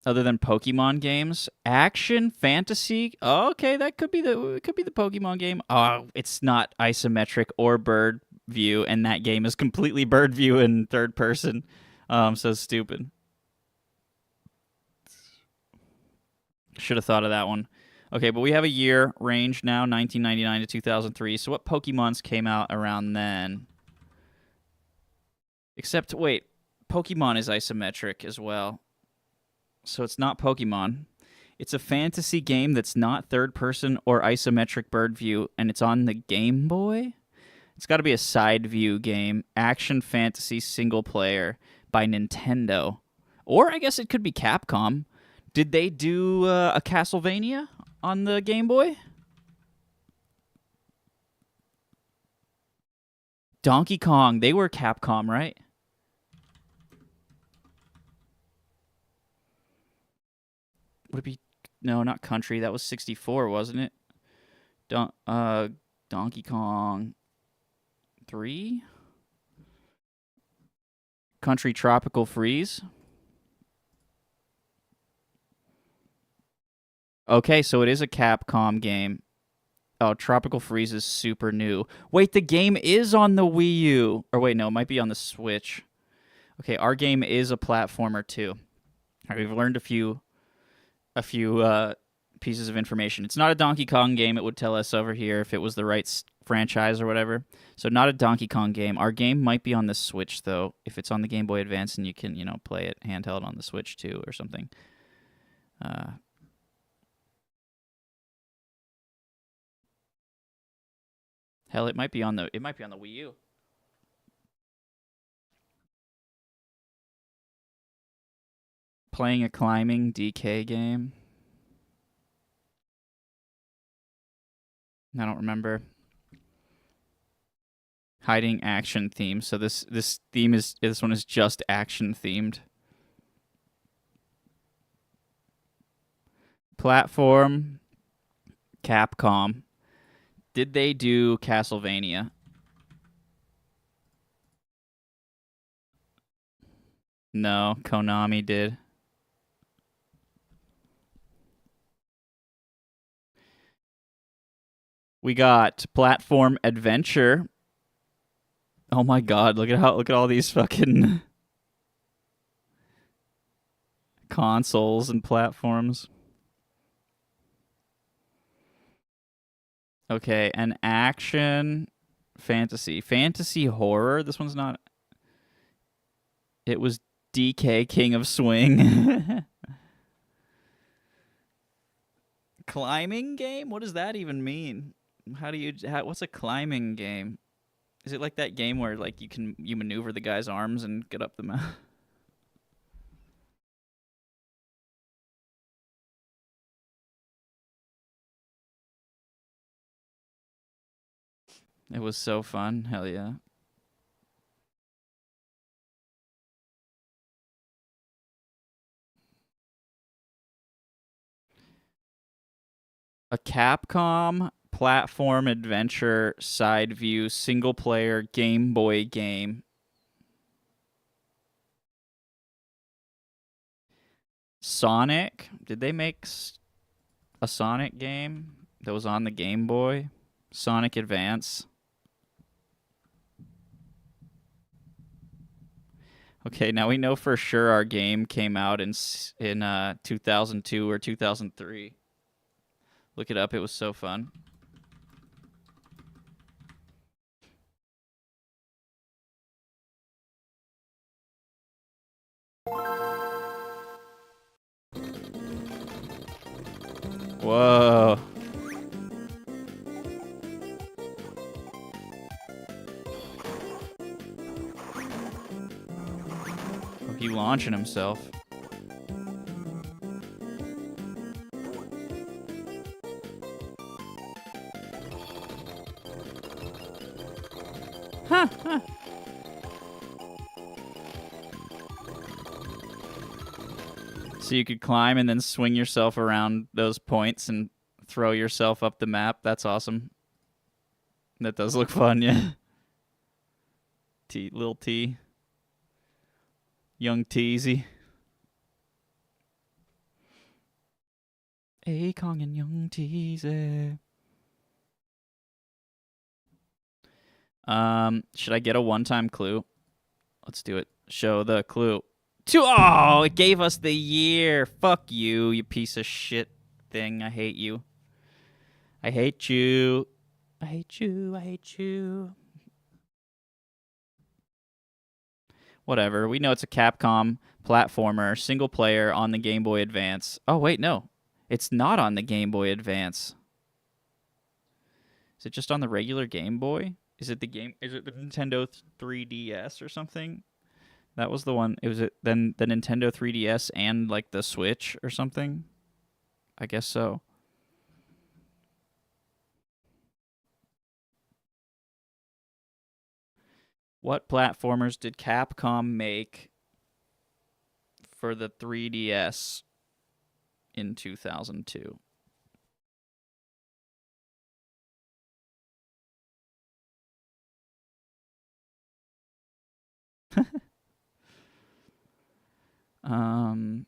[SPEAKER 1] Other than Pokemon games, action fantasy. Oh, okay, that could be the Pokemon game. Oh, it's not isometric or bird view, and that game is completely bird view in third person. I'm so stupid. Should have thought of that one. Okay, but we have a year range now, 1999 to 2003. So what Pokemons came out around then? Except, wait, Pokemon is isometric as well. So it's not Pokemon. It's a fantasy game that's not third person or isometric bird view, and it's on the Game Boy? It's got to be a side view game, action fantasy single player by Nintendo. Or I guess it could be Capcom. Did they do a Castlevania on the Game Boy? Donkey Kong. They were Capcom, right? Would it be... No, not Country. That was 64, wasn't it? Donkey Kong 3? Country Tropical Freeze? Okay, so it is a Capcom game. Oh, Tropical Freeze is super new. Wait, the game is on the Wii U. Or wait, no, it might be on the Switch. Okay, our game is a platformer too. All right, we've learned a few pieces of information. It's not a Donkey Kong game. It would tell us over here if it was the right franchise or whatever. So not a Donkey Kong game. Our game might be on the Switch though. If it's on the Game Boy Advance, and you can play it handheld on the Switch too or something. Hell, it might be on the Wii U. Playing a climbing DK game. I don't remember. Hiding action theme. So this one is just action themed. Platform. Capcom. Did they do Castlevania? No, Konami did. We got platform adventure. Oh my god, look at all these fucking consoles and platforms. Okay, an action fantasy horror. This one's not. It was DK King of Swing. Climbing game? What does that even mean? What's a climbing game? Is it like that game where like you maneuver the guy's arms and get up the mountain? It was so fun. Hell yeah. A Capcom platform adventure side view single player Game Boy game. Sonic? Did they make a Sonic game that was on the Game Boy? Sonic Advance. Okay, now we know for sure our game came out in 2002 or 2003. Look it up. It was so fun. Whoa. Oh, he launching himself. Huh. So you could climb and then swing yourself around those points and throw yourself up the map. That's awesome. That does look fun, yeah. Lil T. Young Teasy. Akong and Young Teasy. Should I get a one-time clue? Let's do it. Show the clue. Oh, it gave us the year. Fuck you, you piece of shit thing. I hate you. I hate you. I hate you. I hate you. Whatever. We know it's a Capcom platformer, single player on the Game Boy Advance. Oh, wait, no. It's not on the Game Boy Advance. Is it just on the regular Game Boy? Is it the Nintendo 3DS or something? That was the one. It was then the Nintendo 3DS and like the Switch or something? I guess so. What platformers did Capcom make for the 3DS in 2002? I'm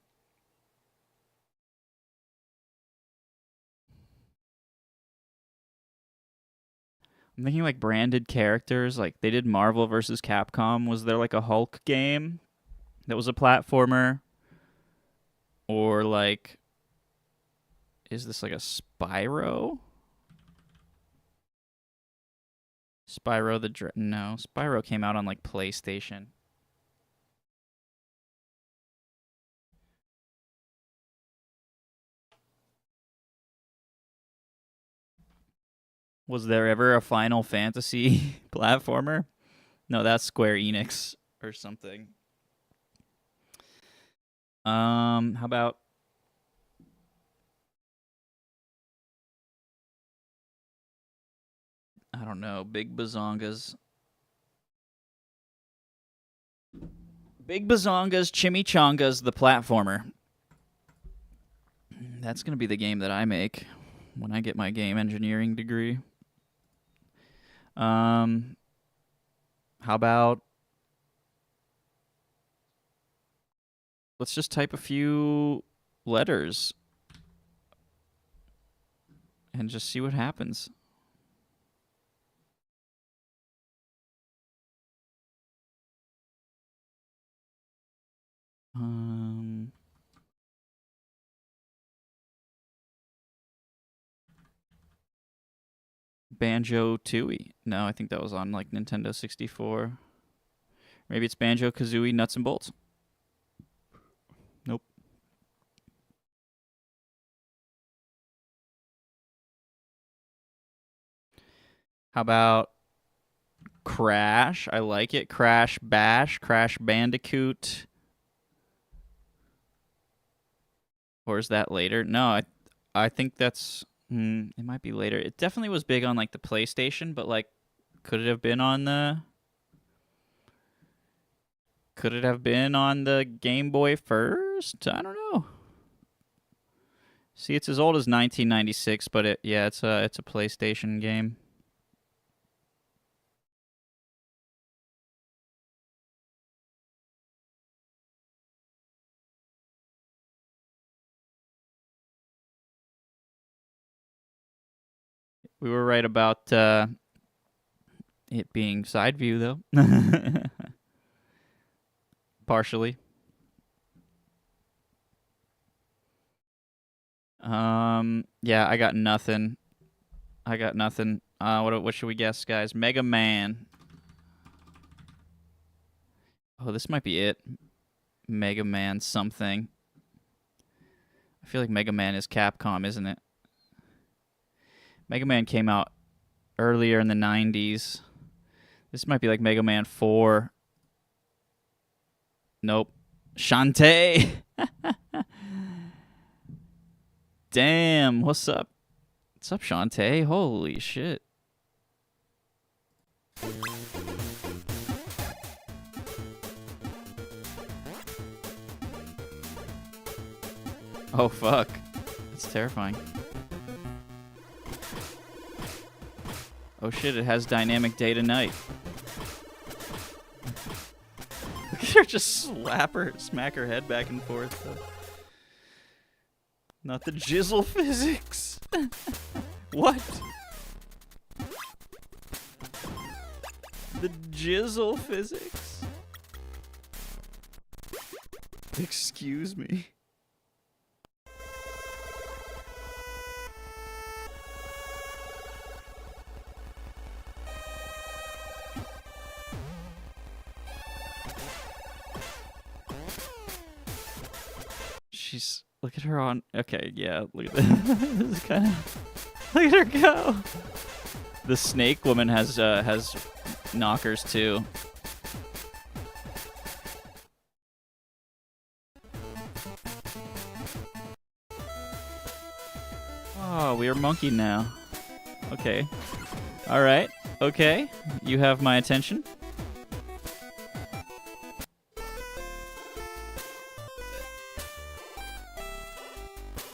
[SPEAKER 1] thinking like branded characters. Like they did Marvel versus Capcom. Was there like a Hulk game that was a platformer? Or like, is this like a Spyro? No, Spyro came out on like PlayStation. Was there ever a Final Fantasy platformer? No, that's Square Enix or something. How about I don't know, Big Bazongas. Big Bazongas Chimichangas the platformer. That's going to be the game that I make when I get my game engineering degree. How about let's just type a few letters and just see what happens. Banjo-Tooie. No, I think that was on like Nintendo 64. Maybe it's Banjo-Kazooie Nuts and Bolts. Nope. How about Crash? I like it. Crash Bash, Crash Bandicoot. Or is that later? No, I think that's it might be later. It definitely was big on like the PlayStation, but like could it have been on the Game Boy first? I don't know. See, it's as old as 1996, but it's a PlayStation game. We were right about it being side view, though. Partially. Yeah, I got nothing. What should we guess, guys? Mega Man. Oh, this might be it. Mega Man something. I feel like Mega Man is Capcom, isn't it? Mega Man came out earlier in the 90s. This might be like Mega Man 4. Nope. Shantae. Damn, what's up? What's up, Shantae? Holy shit. Oh, fuck. That's terrifying. Oh shit, it has dynamic day to night. her just smack her head back and forth. Not the jizzle physics. What? The jizzle physics? Excuse me. She's, look at her on, okay, yeah, look at that. This is kind of, look at her go. The snake woman has knockers too. Oh, we are monkey now. Okay. Alright, okay. You have my attention.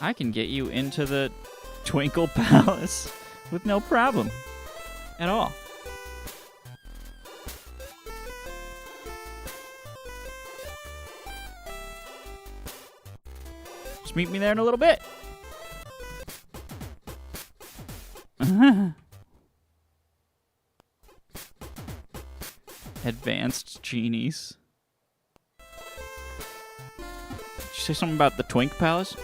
[SPEAKER 1] I can get you into the Twinkle Palace with no problem at all. Just meet me there in a little bit. Advanced genies. Did you say something about the Twink Palace?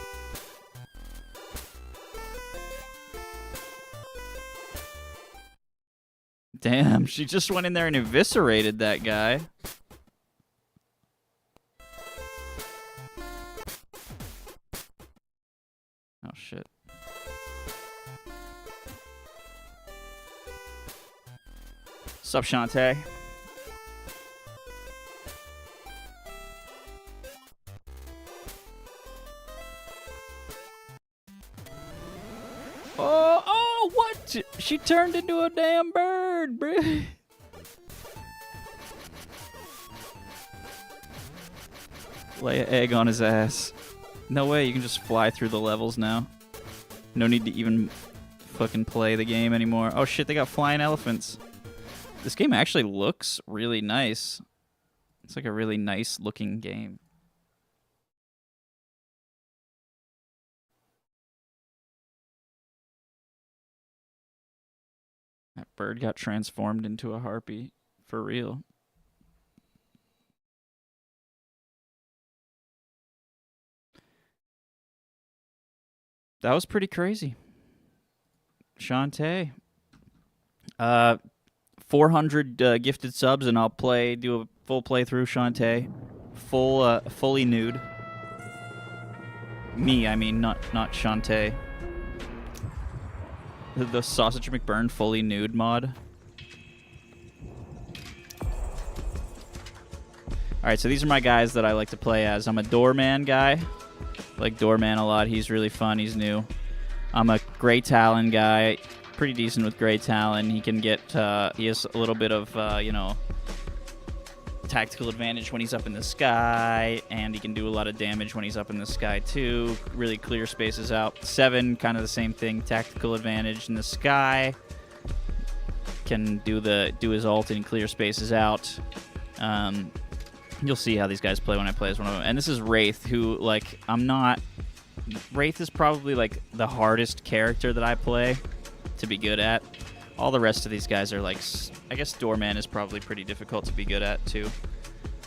[SPEAKER 1] Damn, she just went in there and eviscerated that guy. Oh, shit. Sup, Shantae? Oh, what? She turned into a damn bird, bruh. Lay an egg on his ass. No way, you can just fly through the levels now. No need to even fucking play the game anymore. Oh shit, they got flying elephants. This game actually looks really nice. It's like a really nice looking game. That bird got transformed into a harpy. For real. That was pretty crazy. Shantae. 400 gifted subs and I'll do a full playthrough, Shantae. Fully nude. Me, I mean, not Shantae. The Sausage McBurn fully nude mod. Alright, so these are my guys that I like to play as. I'm a Doorman guy. I like Doorman a lot. He's really fun. He's new. I'm a Grey Talon guy. Pretty decent with Grey Talon. He can get, he has a little bit of, you know, tactical advantage when he's up in the sky, and he can do a lot of damage when he's up in the sky too. Really clear spaces out. 7, kind of the same thing. Tactical advantage in the sky. Can do his ult and clear spaces out. You'll see how these guys play when I play as one of them. And this is Wraith, who, like, Wraith is probably, like, the hardest character that I play to be good at. All the rest of these guys are, like, I guess Doorman is probably pretty difficult to be good at, too.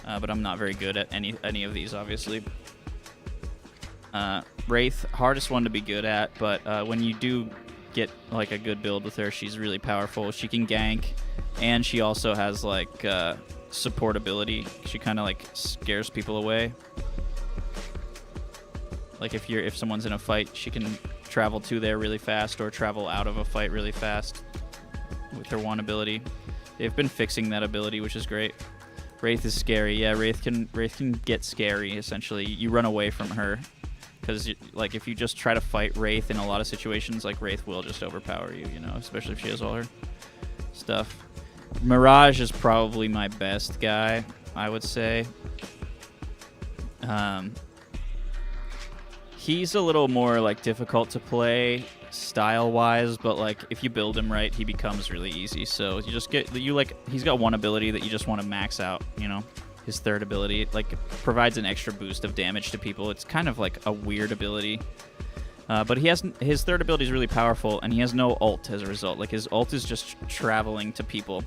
[SPEAKER 1] But I'm not very good at any of these, obviously. Wraith, hardest one to be good at, but when you do get, like, a good build with her, she's really powerful. She can gank, and she also has, like, support ability. She kind of, like, scares people away. Like, if someone's in a fight, she can travel to there really fast or travel out of a fight really fast with her one ability. They've been fixing that ability, which is great. Wraith is scary. Yeah, Wraith can get scary, essentially. You run away from her. Because, like, if you just try to fight Wraith in a lot of situations, like, Wraith will just overpower you, you know, especially if she has all her stuff. Mirage is probably my best guy, I would say. He's a little more, like, difficult to play style-wise, but, like, if you build him right, he becomes really easy. So you just he's got one ability that you just want to max out, you know, his third ability. It like provides an extra boost of damage to people. It's kind of like a weird ability. But his third ability is really powerful, and he has no ult as a result. Like, his ult is just traveling to people.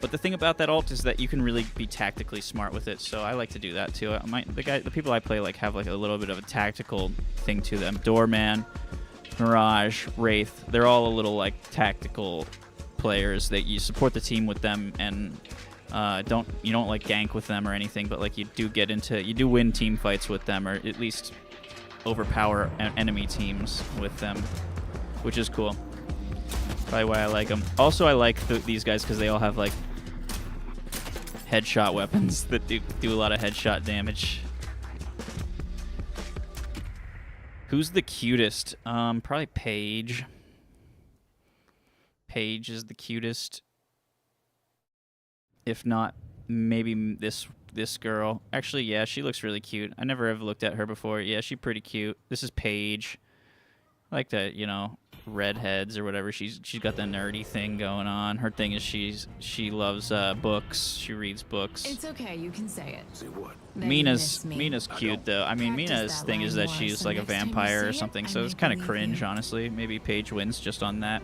[SPEAKER 1] But the thing about that ult is that you can really be tactically smart with it, so I like to do that too. The people I play like have like a little bit of a tactical thing to them. Doorman, Mirage, Wraith, they're all a little like tactical players that you support the team with them, and you don't like gank with them or anything, but like you do win team fights with them, or at least overpower enemy teams with them, which is cool. Probably why I like them. Also, I like these guys because they all have like headshot weapons that do a lot of headshot damage. Who's the cutest? Probably Paige. Paige is the cutest. If not, maybe this girl. Actually, yeah, she looks really cute. I never have looked at her before. Yeah, she's pretty cute. This is Paige. I like that, you know, redheads or whatever. She's got the nerdy thing going on. Her thing is she loves books. She reads books.
[SPEAKER 2] It's okay, you can say it.
[SPEAKER 3] Say what?
[SPEAKER 1] Mina's cute though. I mean, Mina's thing is that she's like a vampire or something, so it's kind of cringe, honestly. Maybe Paige wins just on that.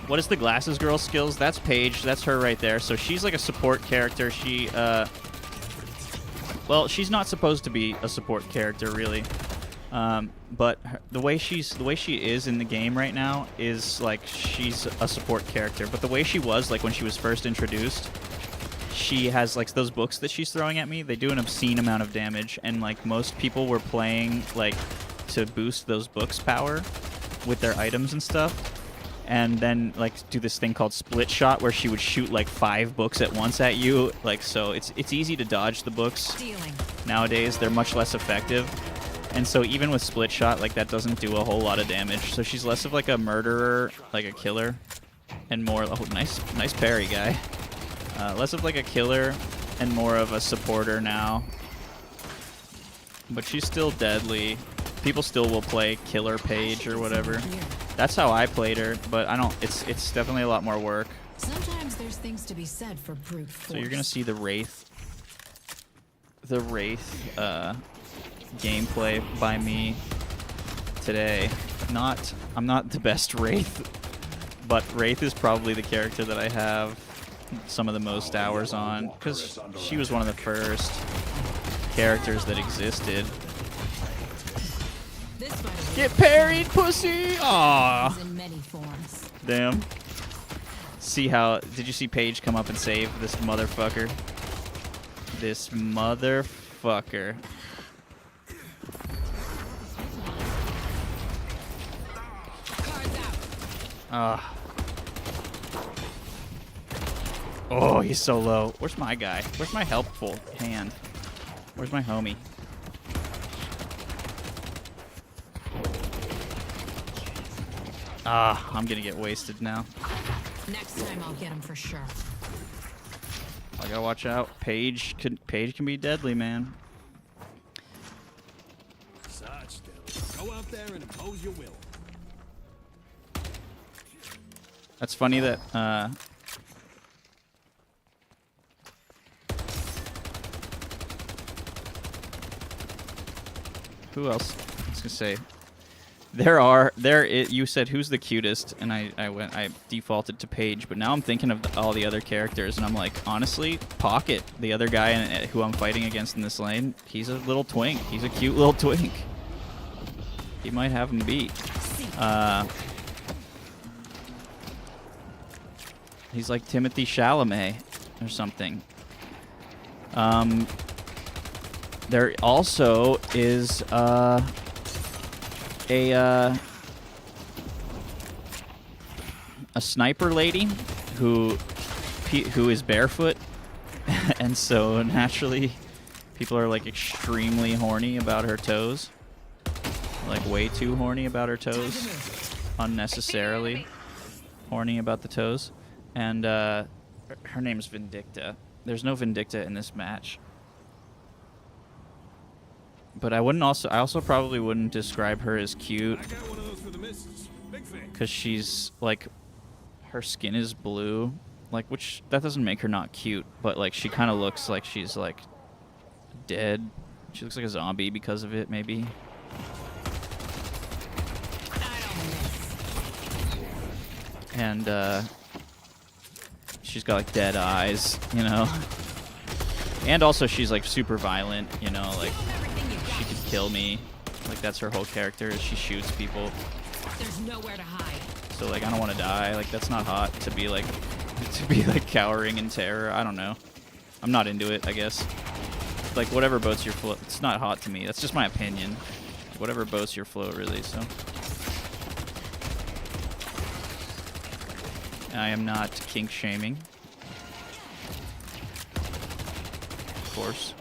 [SPEAKER 1] What is the glasses girl skills? That's Paige. That's her right there. So she's like a support character. Well, she's not supposed to be a support character, really. But the way she is in the game right now is like she's a support character. But the way she was, like when she was first introduced, she has like those books that she's throwing at me. They do an obscene amount of damage, and like most people were playing like to boost those books' power with their items and stuff. And then like do this thing called split shot where she would shoot like 5 books at once at you. Like, so it's easy to dodge the books nowadays. They're much less effective. And so even with split shot, like that doesn't do a whole lot of damage. So she's less of like a murderer, like a killer, and more, oh, nice parry, guy. Less of like a killer and more of a supporter now. But she's still deadly. People still will play killer Paige or whatever. That's how I played her, but I don't. It's definitely a lot more work.
[SPEAKER 2] Sometimes there's things to be said for brute force.
[SPEAKER 1] So you're gonna see the Wraith gameplay by me today. I'm not the best Wraith, but Wraith is probably the character that I have some of the most hours on, because she was one of the first characters that existed. Get parried, pussy! Aww. Damn. See how... Did you see Paige come up and save this motherfucker? This motherfucker. Ah. Oh, he's so low. Where's my guy? Where's my helpful hand? Where's my homie? Ah, I'm gonna get wasted now.
[SPEAKER 2] Next time I'll get him for sure.
[SPEAKER 1] I gotta watch out. Paige can be deadly, man.
[SPEAKER 3] Go out there and impose your will.
[SPEAKER 1] That's funny that who else? I was gonna say you said who's the cutest, and I defaulted to Paige, but now I'm thinking of all the other characters, and I'm like, honestly, Pocket, the other guy who I'm fighting against in this lane, he's a little twink. He's a cute little twink. He might have him beat. He's like Timothy Chalamet or something. There also is a sniper lady who is barefoot, and so naturally people are like extremely horny about her toes, like way too horny about her toes, unnecessarily horny about the toes. And her name's Vindicta. There's no Vindicta in this match. But I also probably wouldn't describe her as cute.
[SPEAKER 3] Big fish.
[SPEAKER 1] because she's like, her skin is blue, like, which that doesn't make her not cute, but like she kind of looks like she's like dead. She looks like a zombie because of it, maybe. And she's got like dead eyes, you know. And also she's like super violent, you know, like she could kill me. Like that's her whole character, is she shoots people.
[SPEAKER 2] There's nowhere to hide.
[SPEAKER 1] So like I don't want to die. Like that's not hot to be like cowering in terror. I don't know. I'm not into it, I guess. Like whatever boats your float, it's not hot to me. That's just my opinion. Whatever boats your float, really. So I am not kink shaming. Of course.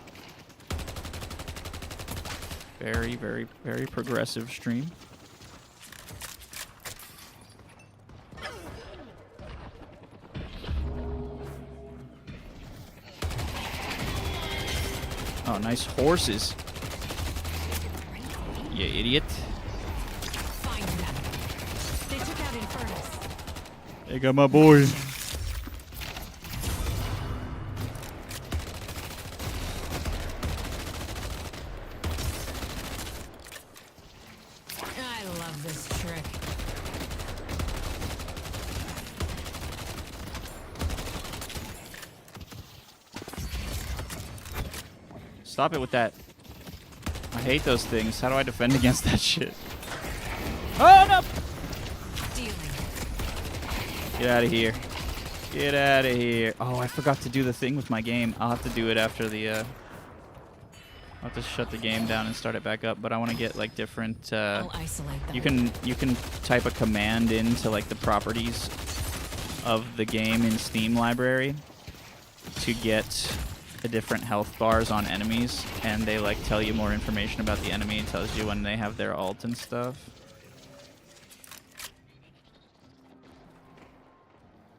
[SPEAKER 1] Very, very, very progressive stream. Oh, nice horses. You idiot.
[SPEAKER 2] Find them. They took out Infernus.
[SPEAKER 1] They got my boy.
[SPEAKER 2] I love this trick.
[SPEAKER 1] Stop it with that. I hate those things. How do I defend against that shit? Oh, no!
[SPEAKER 2] Dealing.
[SPEAKER 1] Get out of here. Get out of here. Oh, I forgot to do the thing with my game. I'll have to do it after the, I'll have to shut the game down and start it back up, but I want to get, like, different,
[SPEAKER 2] I'll isolate them.
[SPEAKER 1] You can type a command into, like, the properties of the game in Steam library to get the different health bars on enemies, and they like tell you more information about the enemy. It tells you when they have their ult and stuff.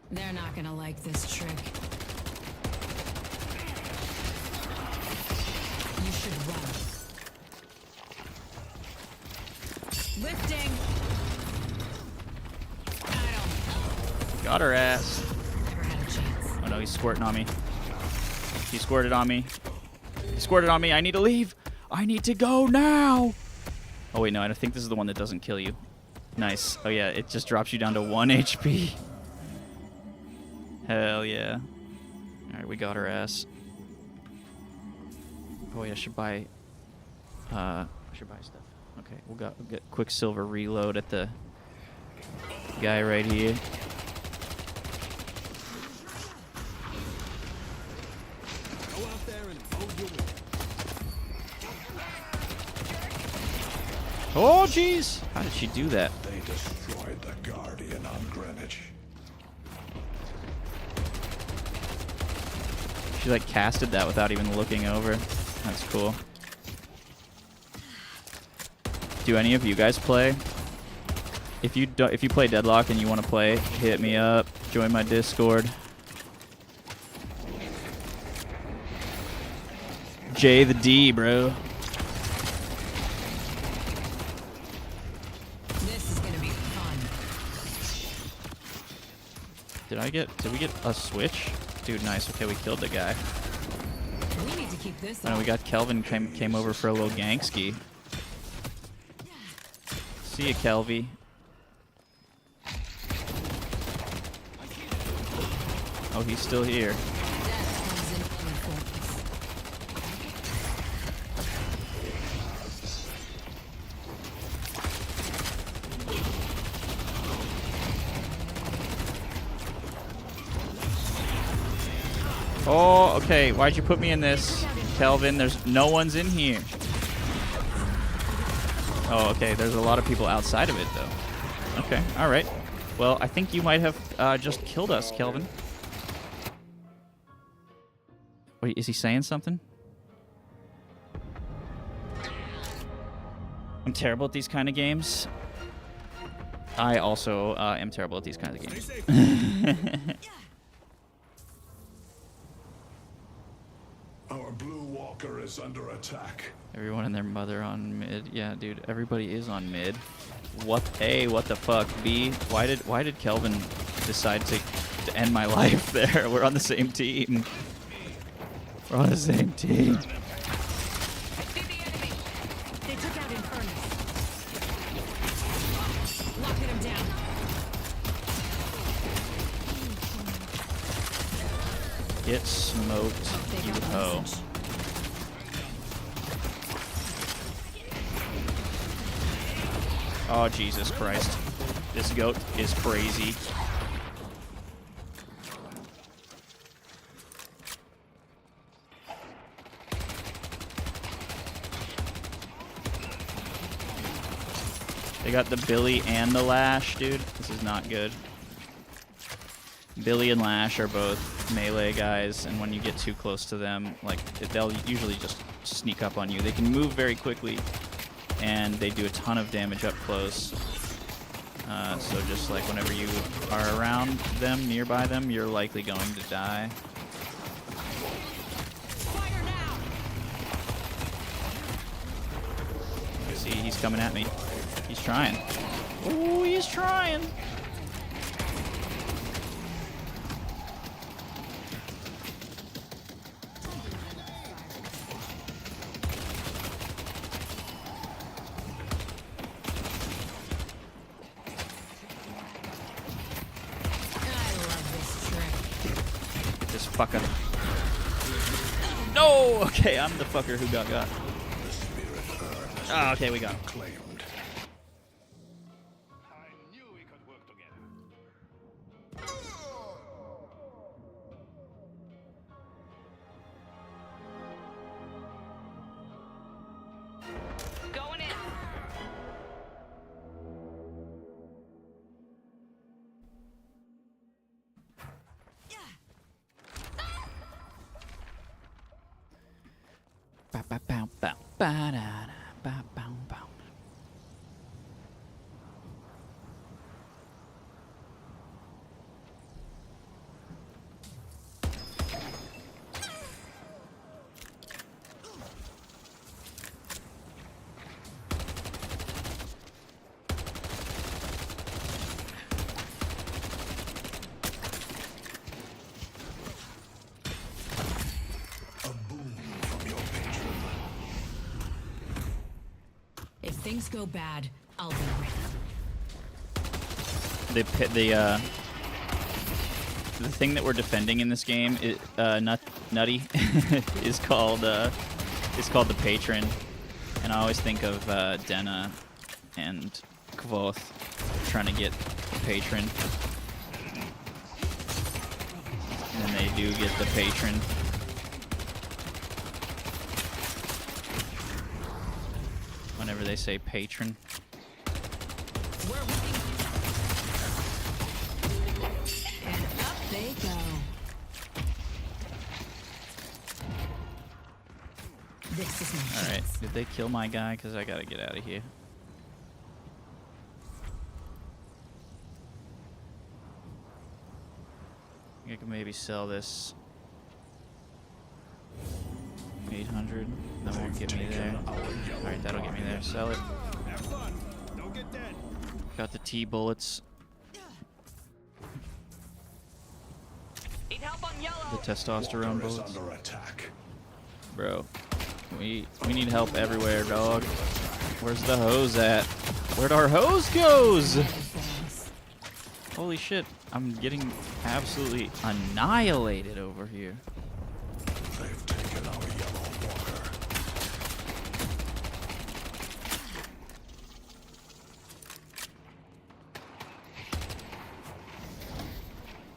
[SPEAKER 2] They're not gonna like this trick. You should run. Lifting. I don't
[SPEAKER 1] Got her ass.
[SPEAKER 2] never had a chance.
[SPEAKER 1] Oh no, he's squirting on me. He squirted on me. He squirted on me. I need to leave. I need to go now. Oh wait, no, I think this is the one that doesn't kill you. Nice. Oh yeah, it just drops you down to 1 HP. Hell yeah. Alright, we got her ass. Oh wait, I should buy stuff. Okay, we'll get Quicksilver reload at the guy right here.
[SPEAKER 3] Go out there and impose your will.
[SPEAKER 1] Oh jeez! How did she do that?
[SPEAKER 4] They destroyed the Guardian on Greenwich.
[SPEAKER 1] She like casted that without even looking over. That's cool. Do any of you guys play? If you play Deadlock and you want to play, hit me up. Join my Discord. J the D, bro.
[SPEAKER 2] This is gonna be fun.
[SPEAKER 1] Did we get a switch? Dude, nice. Okay, we killed the guy.
[SPEAKER 2] We need to keep this
[SPEAKER 1] And
[SPEAKER 2] up.
[SPEAKER 1] we got Kelvin came over for a little gangski. See ya, Kelvy. Oh, he's still here.
[SPEAKER 2] Death comes in many forms.
[SPEAKER 1] Oh, okay. Why'd you put me in this, Kelvin? There's no one's in here. Oh, okay. There's a lot of people outside of it, though. Okay. All right. Well, I think you might have just killed us, Kelvin. Wait, is he saying something? I'm terrible at these kind of games. I also am terrible at these kinds of games.
[SPEAKER 4] Our Blue Walker is is under attack.
[SPEAKER 1] Everyone and their mother on mid. Yeah, dude, everybody is on mid. What? A, what the fuck? B, why did Kelvin decide to end my life there? We're on the same team. We're on the same team.
[SPEAKER 2] I see the enemy. They took out Infernus. Locking him down.
[SPEAKER 1] Get smoked, you hoe. Oh, Jesus Christ. This goat is crazy. They got the Billy and the Lash, dude. This is not good. Billy and Lash are both melee guys, and when you get too close to them, like, they'll usually just sneak up on you. They can move very quickly, and they do a ton of damage up close. So just like whenever you are around them, nearby them, you're likely going to die.
[SPEAKER 2] Fire now.
[SPEAKER 1] See, he's coming at me. He's trying. Oh, he's trying. This fucker. No! Okay, I'm the fucker who got. Oh, okay, we got him.
[SPEAKER 4] Claimed.
[SPEAKER 3] I knew we could work together.
[SPEAKER 2] Going in.
[SPEAKER 1] Ba ba bow bow ba da da ba bow bow.
[SPEAKER 4] A boon from your patron.
[SPEAKER 2] If things go bad, I'll be ready.
[SPEAKER 1] The thing that we're defending in this game, Nutty, is called the Patron, and I always think of Denna and Kvoth trying to get the Patron, and they do get the Patron. Whenever they say patron.
[SPEAKER 2] We're winning. And up they go. This is my
[SPEAKER 1] Alright,
[SPEAKER 2] chance.
[SPEAKER 1] did they kill my guy? Because I gotta get out of here. I can maybe sell this 800. That won't get me there. Alright, that'll get me there. Sell it.
[SPEAKER 3] Have fun. Don't get dead.
[SPEAKER 1] Got the T bullets.
[SPEAKER 2] Need help on yellow.
[SPEAKER 1] The testosterone
[SPEAKER 4] Walker is
[SPEAKER 1] bullets.
[SPEAKER 4] under attack.
[SPEAKER 1] Bro, we need help everywhere, dog. Where's the hose at? Where'd our hose goes? Holy shit, I'm getting absolutely annihilated over here.
[SPEAKER 4] They've taken our yellow walker.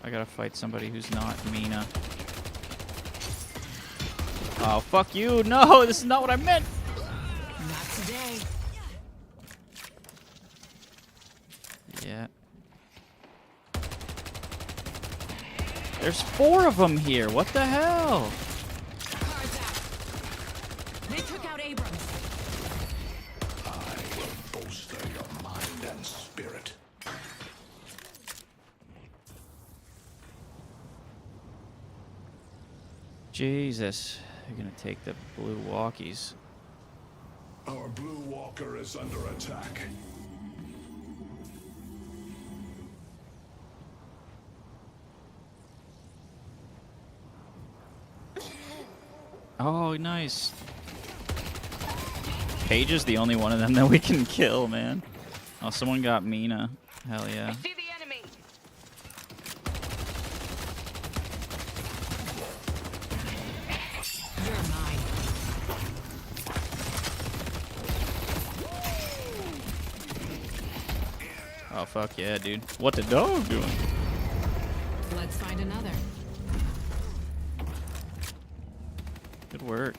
[SPEAKER 1] I gotta fight somebody who's not Mina. Oh, fuck you. No, this is not what I meant.
[SPEAKER 2] Not today.
[SPEAKER 1] Yeah. There's 4 of them here. What the hell?
[SPEAKER 2] Cards out. They took out Abrams.
[SPEAKER 4] I will bolster your mind and spirit.
[SPEAKER 1] Jesus. They're gonna take the blue walkies.
[SPEAKER 4] Our blue walker is under attack.
[SPEAKER 1] Oh, nice. Paige is the only one of them that we can kill, man. Oh, someone got Mina. Hell yeah.
[SPEAKER 2] See the enemy. You're mine.
[SPEAKER 1] Oh, fuck yeah, dude. What the dog doing?
[SPEAKER 2] Let's find another.
[SPEAKER 1] Good work.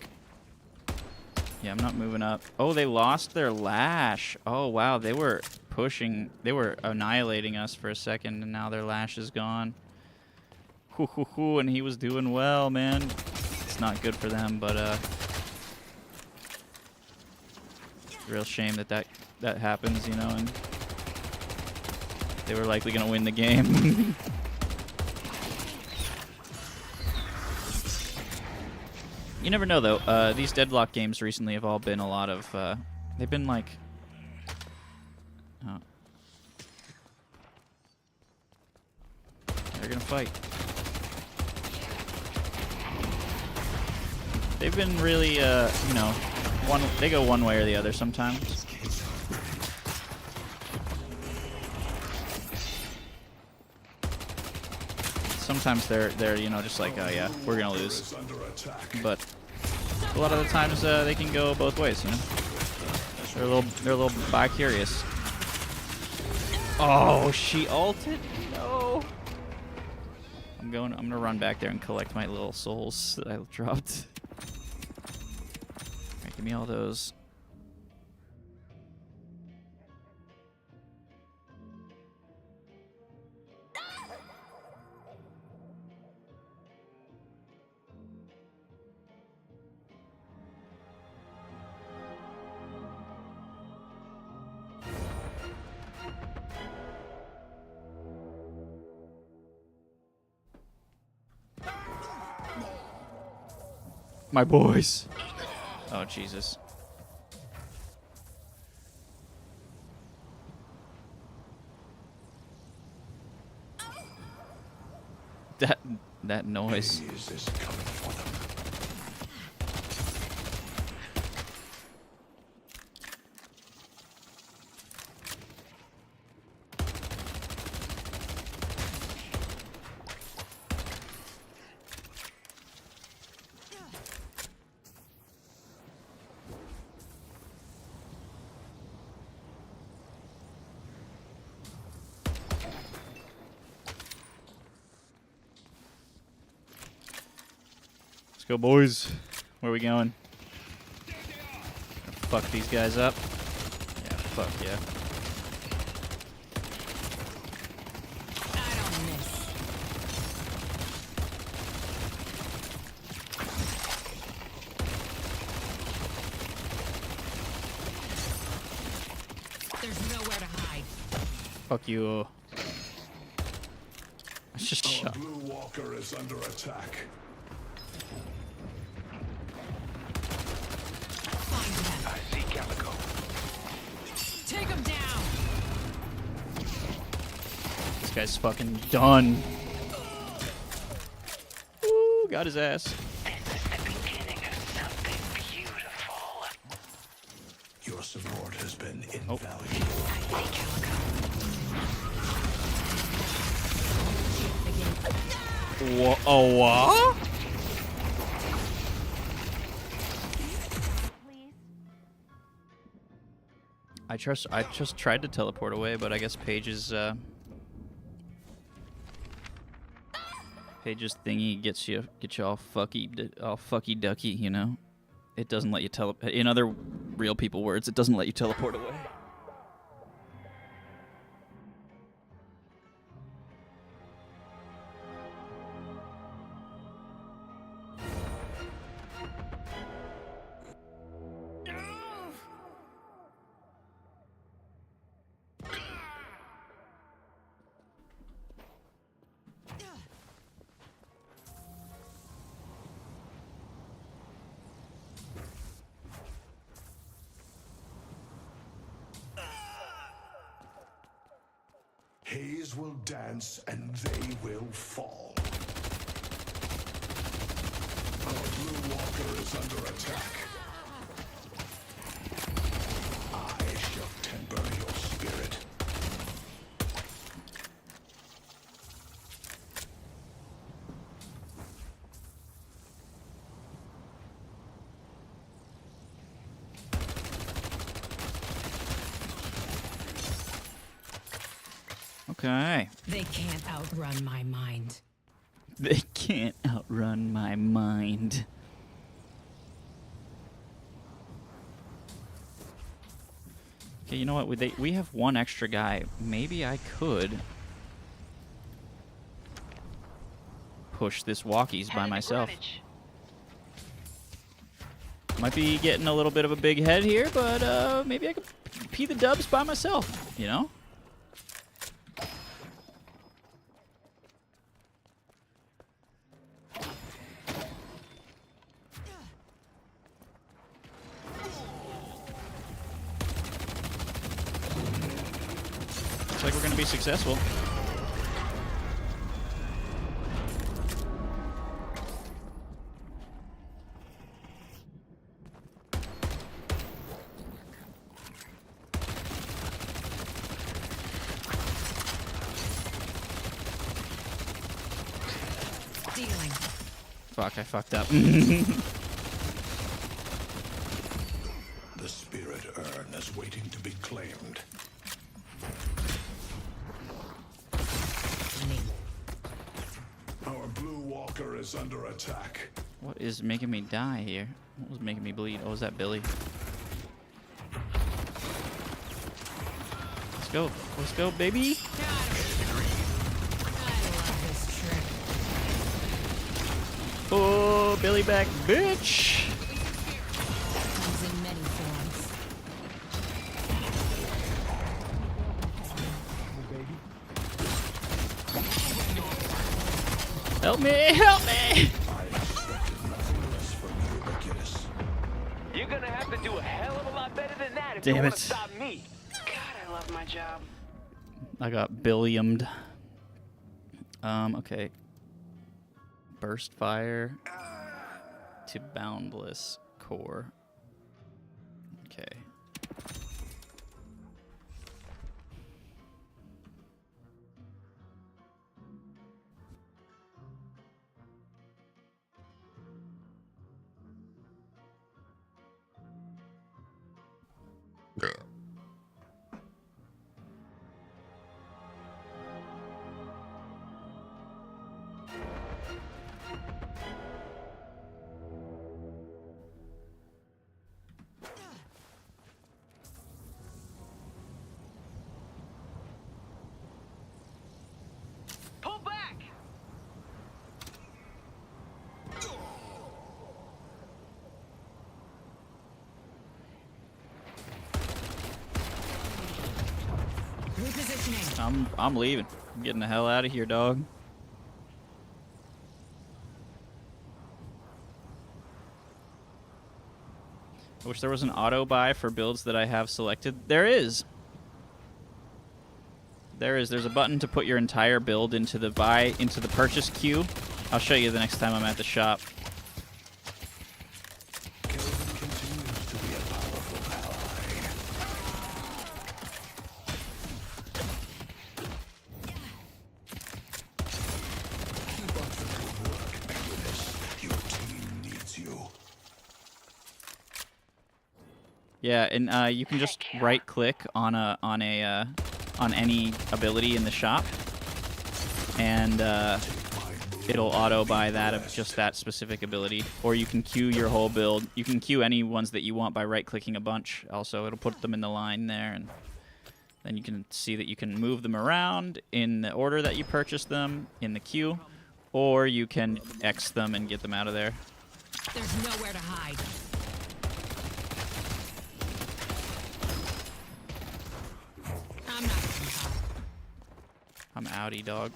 [SPEAKER 1] Yeah, I'm not moving up. Oh, they lost their lash. Oh, wow. They were pushing. They were annihilating us for a second, and now their lash is gone. Hoo, hoo, hoo, and he was doing well, man. It's not good for them, but, real shame that happens, you know, and they were likely going to win the game. You never know, though. These Deadlock games recently have all been a lot of... they've been, like... Oh. They're gonna fight. They've been really, you know... They go one way or the other sometimes. Sometimes they're you know, just like, oh yeah, we're gonna lose. But a lot of the times they can go both ways, you know. They're a little bi-curious. Oh, she ulted? No. I'm gonna run back there and collect my little souls that I dropped. Alright, give me all those. My boys. Oh, Jesus. That noise.
[SPEAKER 4] Is this coming for them?
[SPEAKER 1] Let's go, boys. Where are we going? Fuck these guys up. Yeah, fuck yeah.
[SPEAKER 2] I don't miss. There's nowhere to hide.
[SPEAKER 1] Fuck you. I just
[SPEAKER 4] Our
[SPEAKER 1] shot.
[SPEAKER 4] blue walker is under attack.
[SPEAKER 2] Find them.
[SPEAKER 4] I see Calico.
[SPEAKER 2] Take them down.
[SPEAKER 1] This guy's fucking done. Woo, got his ass.
[SPEAKER 5] This is the beginning of something beautiful.
[SPEAKER 4] Your support has been
[SPEAKER 1] Oh.
[SPEAKER 4] invaluable.
[SPEAKER 5] I see Calico.
[SPEAKER 1] Oh, what? I just tried to teleport away, but I guess Paige's thingy gets you all fucky ducky, you know. It doesn't let you in other real people words, it doesn't let you teleport away.
[SPEAKER 4] Haze will dance and they will fall. Our blue walker is under attack. I shall temper your spirit.
[SPEAKER 1] Okay.
[SPEAKER 2] They can't outrun my mind.
[SPEAKER 1] They can't outrun my mind. Okay, you know what? We have one extra guy. Maybe I could push this walkies by myself. Might be getting a little bit of a big head here, but maybe I could pee the dubs by myself, you know? Looks like we're going to be successful.
[SPEAKER 2] Dealing.
[SPEAKER 1] Fuck, I fucked up.
[SPEAKER 4] The spirit urn is waiting to be claimed.
[SPEAKER 2] Me.
[SPEAKER 4] Our blue walker is under attack.
[SPEAKER 1] What is making me die here? What was making me bleed? Oh, is that Billy? Let's go. Let's go, baby.
[SPEAKER 2] I love this trick.
[SPEAKER 1] Oh, Billy back, bitch.
[SPEAKER 2] Comes in many forms.
[SPEAKER 1] Help me, help me.
[SPEAKER 4] I expected nothing less from you, Ubiquitous.
[SPEAKER 6] You're gonna have to do a hell of a lot better than that if
[SPEAKER 1] Damn
[SPEAKER 6] you want
[SPEAKER 1] it.
[SPEAKER 6] to stop me.
[SPEAKER 5] God, I love my job.
[SPEAKER 1] I got Billiamed. Okay. Burst fire to boundless core. Okay.
[SPEAKER 6] Pull back!
[SPEAKER 2] Repositioning.
[SPEAKER 1] I'm leaving. I'm getting the hell out of here, dog. I wish there was an auto buy for builds that I have selected. There is. There is. There's a button to put your entire build into the purchase queue. I'll show you the next time I'm at the shop.
[SPEAKER 4] Kelvin continues to be a powerful ally. Keep up the good work, Ubiquitous. Your team needs you.
[SPEAKER 1] Yeah, and you can just right click on any ability in the shop, and it'll auto buy that of just that specific ability. Or you can queue your whole build. You can queue any ones that you want by right clicking a bunch. Also, it'll put them in the line there, and then you can see that you can move them around in the order that you purchased them in the queue, or you can X them and get them out of there.
[SPEAKER 2] There's nowhere to hide. I'm not gonna hide.
[SPEAKER 1] I'm outie, dog.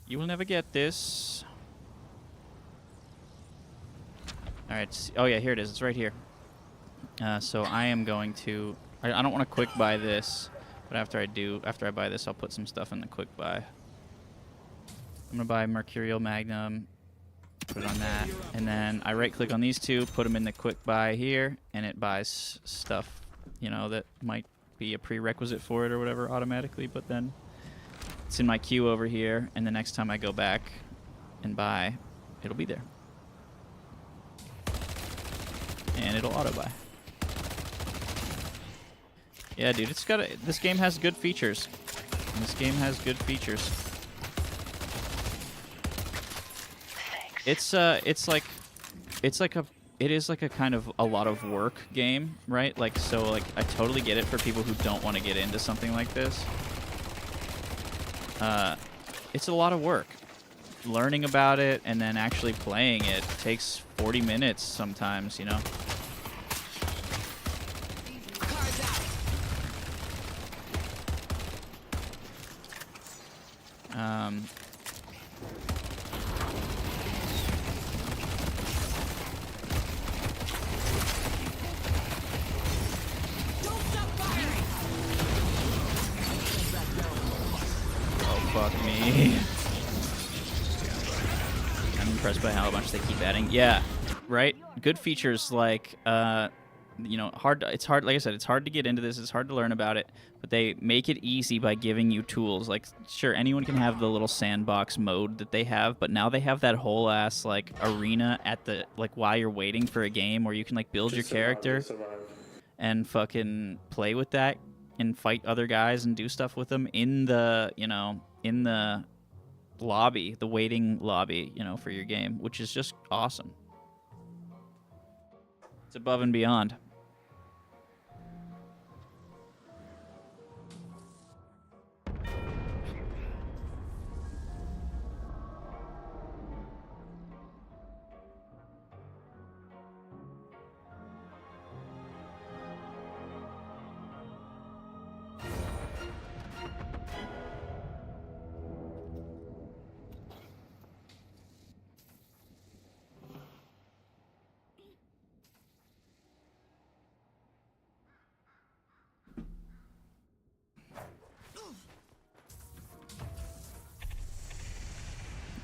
[SPEAKER 1] You will never get this. All right. Oh yeah, here it is. It's right here. So I am going to. I don't want to quick buy this. But after I buy this, I'll put some stuff in the quick buy. I'm gonna buy Mercurial Magnum, put it on that, and then I right-click on these two, put them in the quick buy here, and it buys stuff, you know, that might be a prerequisite for it or whatever automatically. But then it's in my queue over here, and the next time I go back and buy, it'll be there, and it'll auto buy. Yeah, dude, it's got this game has good features. This game has good features. It is like a kind of a lot of work game, right? Like, so like I totally get it for people who don't want to get into something like this. It's a lot of work. Learning about it and then actually playing it takes 40 minutes sometimes, you know. Oh, fuck me. I'm impressed by how much they keep adding. Yeah, right? Good features like, you know, it's hard, like I said, it's hard to get into this, it's hard to learn about it, but they make it easy by giving you tools. Like, sure, anyone can have the little sandbox mode that they have, but now they have that whole ass, like, arena at the, like, while you're waiting for a game where you can, like, build your character and fucking play with that and fight other guys and do stuff with them in the, you know, in the lobby, the waiting lobby, you know, for your game, which is just awesome. It's above and beyond.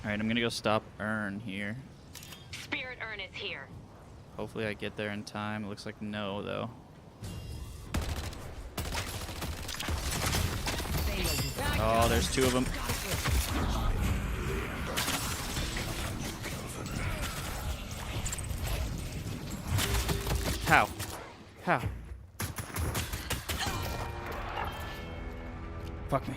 [SPEAKER 1] Alright, I'm gonna go stop Urn here.
[SPEAKER 2] Spirit Urn is here.
[SPEAKER 1] Hopefully I get there in time. It looks like no, though. Oh, there's two of them. How? How? Fuck me.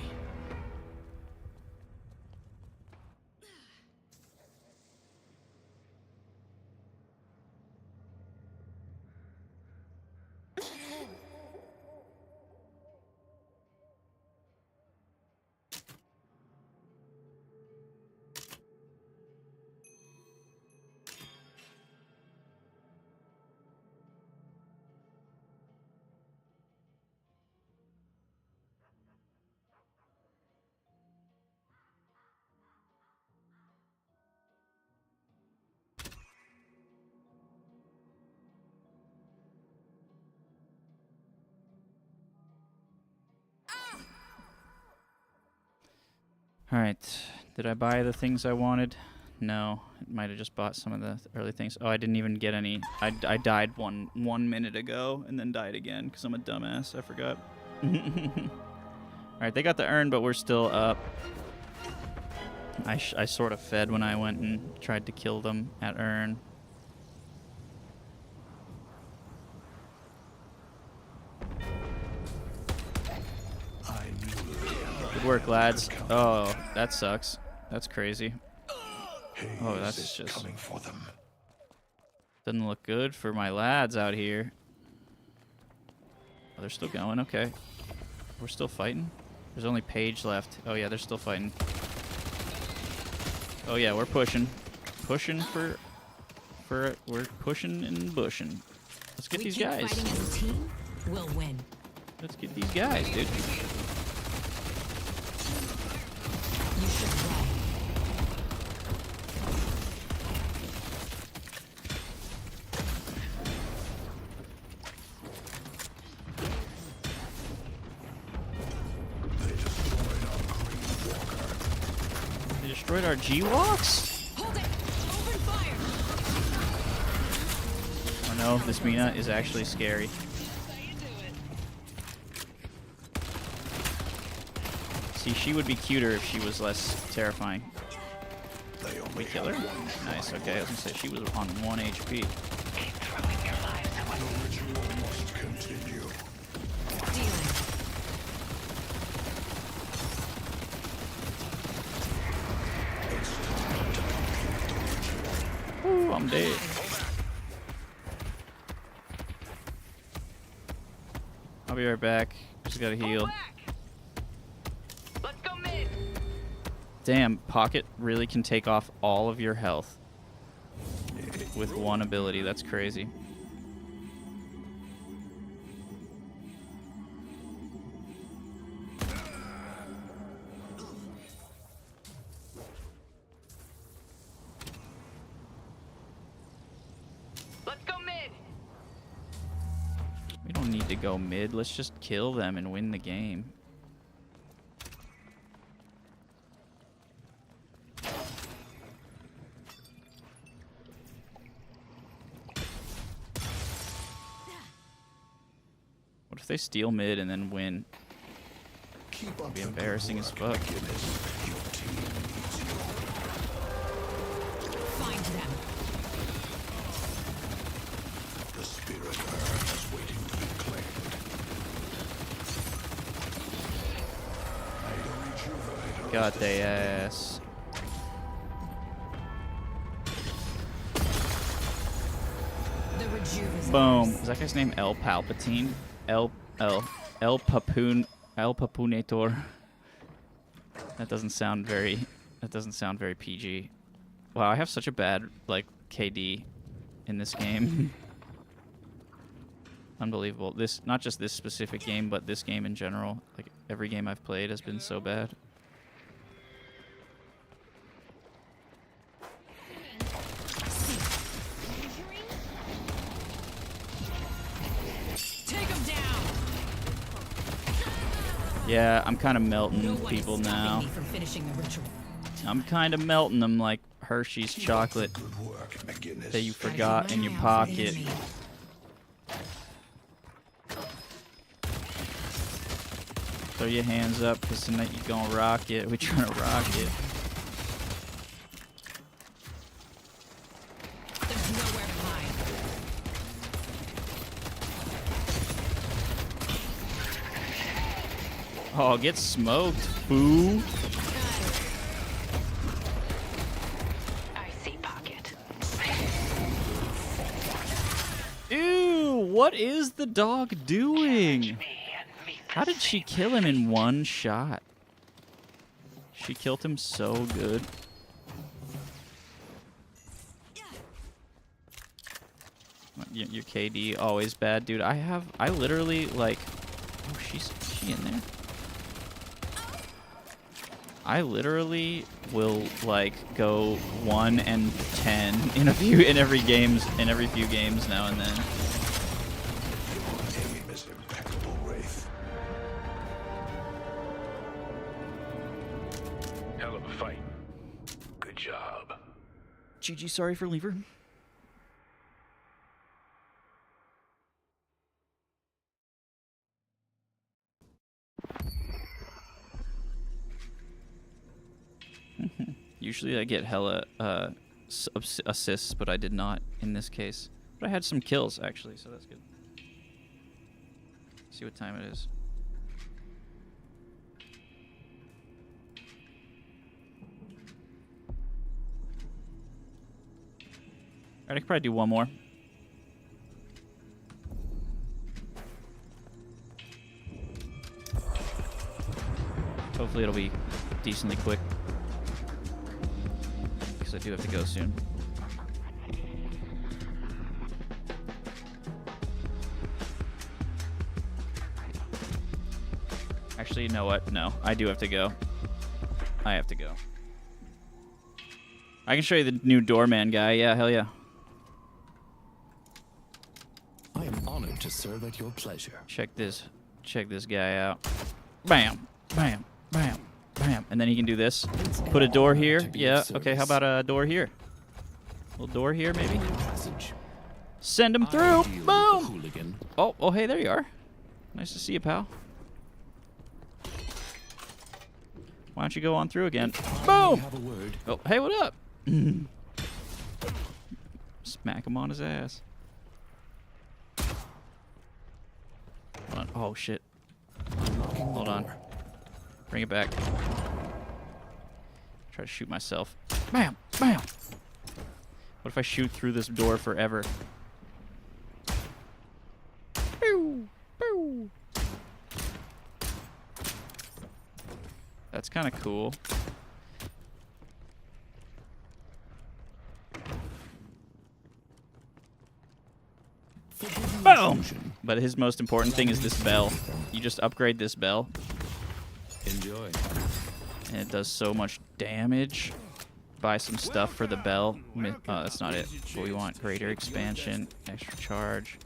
[SPEAKER 1] Alright, did I buy the things I wanted? No, I might have just bought some of the early things. Oh, I didn't even get any. I died one minute ago and then died again because I'm a dumbass. I forgot. Alright, they got the urn, but we're still up. I sort of fed when I went and tried to kill them at urn. Good work, lads. Oh, that sucks. That's crazy. Oh, that's just
[SPEAKER 4] coming for them.
[SPEAKER 1] doesn't look good for my lads out here. Oh, they're still going. Okay, we're still fighting. There's only Paige left. Oh yeah, they're still fighting. Oh yeah, we're pushing for we're pushing and bushing. Let's get these guys.
[SPEAKER 2] Fighting as a team, we'll win.
[SPEAKER 1] Let's get these guys, dude.
[SPEAKER 2] You should run.
[SPEAKER 1] destroyed our G-Walks?
[SPEAKER 2] Hold it! Open fire!
[SPEAKER 1] Oh no, this Mina is actually scary. See, she would be cuter if she was less terrifying. We kill her? Nice, okay, I was gonna say she was on 1 HP.
[SPEAKER 5] Keep throwing your lives away.
[SPEAKER 4] The ritual must continue.
[SPEAKER 2] Dealing.
[SPEAKER 1] Ooh, I'm dead. I'll be right back. Just gotta heal.
[SPEAKER 6] Let's go mid.
[SPEAKER 1] Damn, Pocket really can take off all of your health with one ability. That's crazy.
[SPEAKER 6] Let's go mid.
[SPEAKER 1] We don't need to go mid. Let's just kill them and win the game. What if they steal mid and then win?
[SPEAKER 4] Keep up
[SPEAKER 1] It'd be
[SPEAKER 4] the
[SPEAKER 1] embarrassing
[SPEAKER 4] good
[SPEAKER 1] as
[SPEAKER 4] work,
[SPEAKER 1] fuck.
[SPEAKER 4] McGinnis. Your team needs you.
[SPEAKER 2] Find them.
[SPEAKER 4] The spirit urn is waiting to be claimed.
[SPEAKER 1] Got they ass.
[SPEAKER 2] The rejuve is
[SPEAKER 1] Boom.
[SPEAKER 2] ours.
[SPEAKER 1] Is that guy's name El Palpatine? El Papunator. That doesn't sound very PG. Wow, I have such a bad like KD in this game. Unbelievable. This, not just this specific game, but this game in general. Like every game I've played has been so bad.
[SPEAKER 2] Take them down.
[SPEAKER 1] Yeah, I'm kind of melting
[SPEAKER 2] No one is
[SPEAKER 1] people
[SPEAKER 2] stopping
[SPEAKER 1] now.
[SPEAKER 2] me from finishing the ritual.
[SPEAKER 1] I'm kind of melting them like Hershey's chocolate
[SPEAKER 4] Good work, McGinnis.
[SPEAKER 1] that you
[SPEAKER 2] Gotta keep
[SPEAKER 1] forgot
[SPEAKER 2] my
[SPEAKER 1] in your
[SPEAKER 2] eye out for the
[SPEAKER 1] pocket.
[SPEAKER 2] enemy.
[SPEAKER 1] Throw your hands up, cause tonight you gonna rock it. We trying to rock it.
[SPEAKER 2] There's nowhere to hide.
[SPEAKER 1] Oh, get smoked, boo.
[SPEAKER 5] I see Pocket.
[SPEAKER 1] Ew, what is the dog doing?
[SPEAKER 5] Me and meet
[SPEAKER 1] How did she kill him in one shot? She killed him so good. Your KD always bad, dude. I literally like. Oh, is she in there? I literally will like go 1 and 10 in every few games now and then.
[SPEAKER 4] Aim is impeccable, Wraith.
[SPEAKER 3] Hell of a fight. Good job.
[SPEAKER 1] GG, sorry for leaver. Usually I get hella assists, but I did not in this case. But I had some kills, actually, so that's good. See what time it is. Alright, I could probably do one more. Hopefully it'll be decently quick. Because I do have to go soon. Actually, you know what? No, I do have to go. I have to go. I can show you the new doorman guy. Yeah, hell yeah.
[SPEAKER 7] I am honored to serve at your pleasure.
[SPEAKER 1] Check this guy out. Bam, bam, bam, bam. And then he can do this. Put a door here.
[SPEAKER 7] To be
[SPEAKER 1] Yeah.
[SPEAKER 7] of
[SPEAKER 1] Okay. How
[SPEAKER 7] service.
[SPEAKER 1] about a door here? A little door here, maybe.
[SPEAKER 7] Passage.
[SPEAKER 1] Send him
[SPEAKER 7] I
[SPEAKER 1] through.
[SPEAKER 7] deal with the
[SPEAKER 1] Boom.
[SPEAKER 7] hooligan.
[SPEAKER 1] Oh. Oh. Hey, there you are. Nice to see you, pal. Why don't you go on through again?
[SPEAKER 7] We
[SPEAKER 1] Boom.
[SPEAKER 7] have a word.
[SPEAKER 1] Oh. Hey, what up? Smack him on his ass. Hold on. Oh shit.
[SPEAKER 7] Unlocking the
[SPEAKER 1] Hold on.
[SPEAKER 7] door.
[SPEAKER 1] Bring it back. Try to shoot myself. Bam! Bam! What if I shoot through this door forever? Pew! Pew! That's kind of cool.
[SPEAKER 7] Forbidden
[SPEAKER 1] Boom!
[SPEAKER 7] intrusion.
[SPEAKER 1] But his most important thing is this bell. You just upgrade this bell,
[SPEAKER 7] Enjoy.
[SPEAKER 1] and it does so much damage. Buy some stuff for the bell. That's not it. But we want greater expansion, extra charge.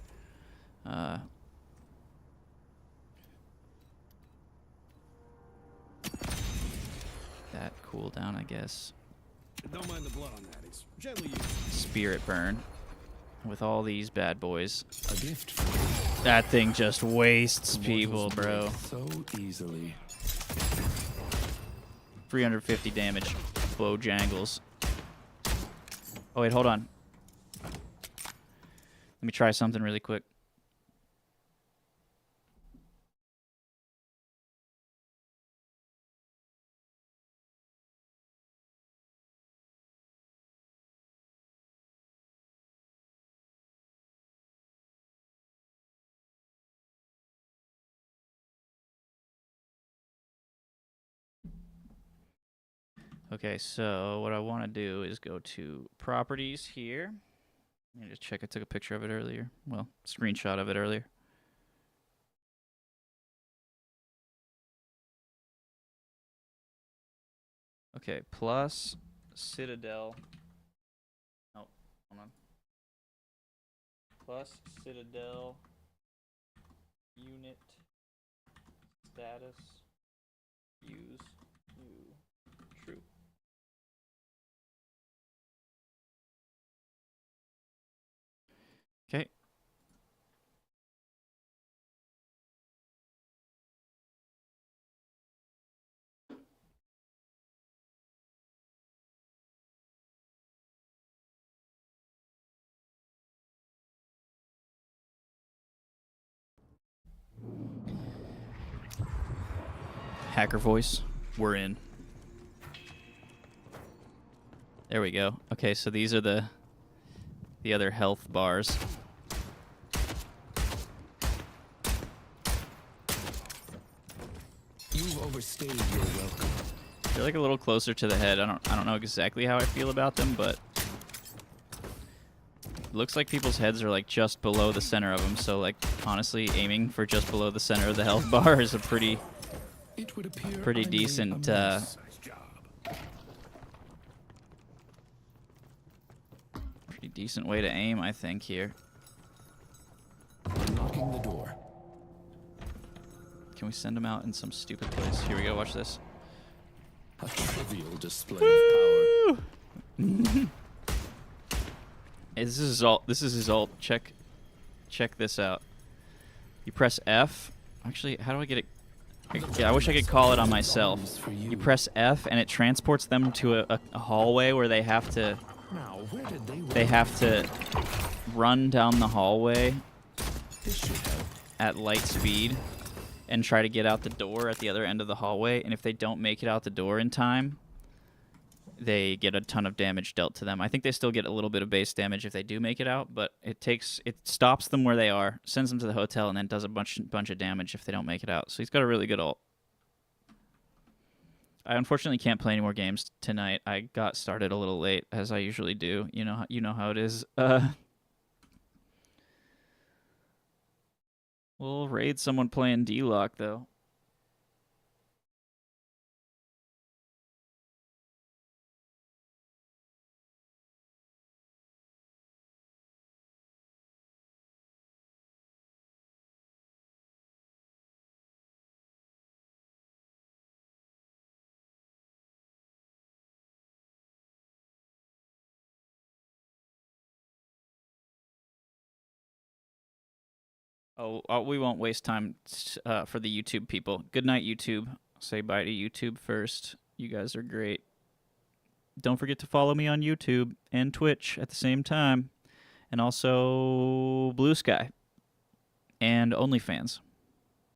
[SPEAKER 1] That cooldown, I guess.
[SPEAKER 3] Don't mind the blood on that. It's gently used.
[SPEAKER 1] Spirit burn. With all these bad boys.
[SPEAKER 7] A gift for you.
[SPEAKER 1] That thing just wastes people,
[SPEAKER 7] Mortals
[SPEAKER 1] bro.
[SPEAKER 7] break so easily.
[SPEAKER 1] 350 damage. Bojangles. Oh, wait, hold on. Let me try something really quick. Okay, so what I want to do is go to properties here. Let me just check. I took a picture of it earlier. Well, screenshot of it earlier. Okay, plus Citadel. Oh, hold on. Plus Citadel unit status use new true. Okay. Hacker voice. We're in. There we go. Okay, so these are the other health bars.
[SPEAKER 7] You've overstayed your welcome.
[SPEAKER 1] They're like a little closer to the head. I don't know exactly how I feel about them, but it looks like people's heads are like just below the center of them. So like honestly, aiming for just below the center of the health bar is a pretty
[SPEAKER 7] It would appear
[SPEAKER 1] pretty
[SPEAKER 7] I made
[SPEAKER 1] decent
[SPEAKER 7] a mess.
[SPEAKER 1] pretty decent way to aim, I think here.
[SPEAKER 7] Unlocking the door.
[SPEAKER 1] Can we send them out in some stupid place? Here we go. Watch this.
[SPEAKER 7] A trivial display of power.
[SPEAKER 1] Hey, this is his ult. This is his ult. Check this out. You press F. Actually, how do I get it? Yeah, I wish I could call it on myself. You press F and it transports them to a hallway where they have to
[SPEAKER 7] Now, where did
[SPEAKER 1] they run down the hallway
[SPEAKER 7] This should help.
[SPEAKER 1] at light speed and try to get out the door at the other end of the hallway, and if they don't make it out the door in time, they get a ton of damage dealt to them. I think they still get a little bit of base damage if they do make it out, but it stops them where they are, sends them to the hotel, and then does a bunch of damage if they don't make it out. So he's got a really good ult. I unfortunately can't play any more games tonight. I got started a little late, as I usually do. You know how it is. We'll raid someone playing D-Lock, though. We won't waste time for the YouTube people. Good night, YouTube. Say bye to YouTube first. You guys are great. Don't forget to follow me on YouTube and Twitch at the same time. And also Blue Sky and OnlyFans.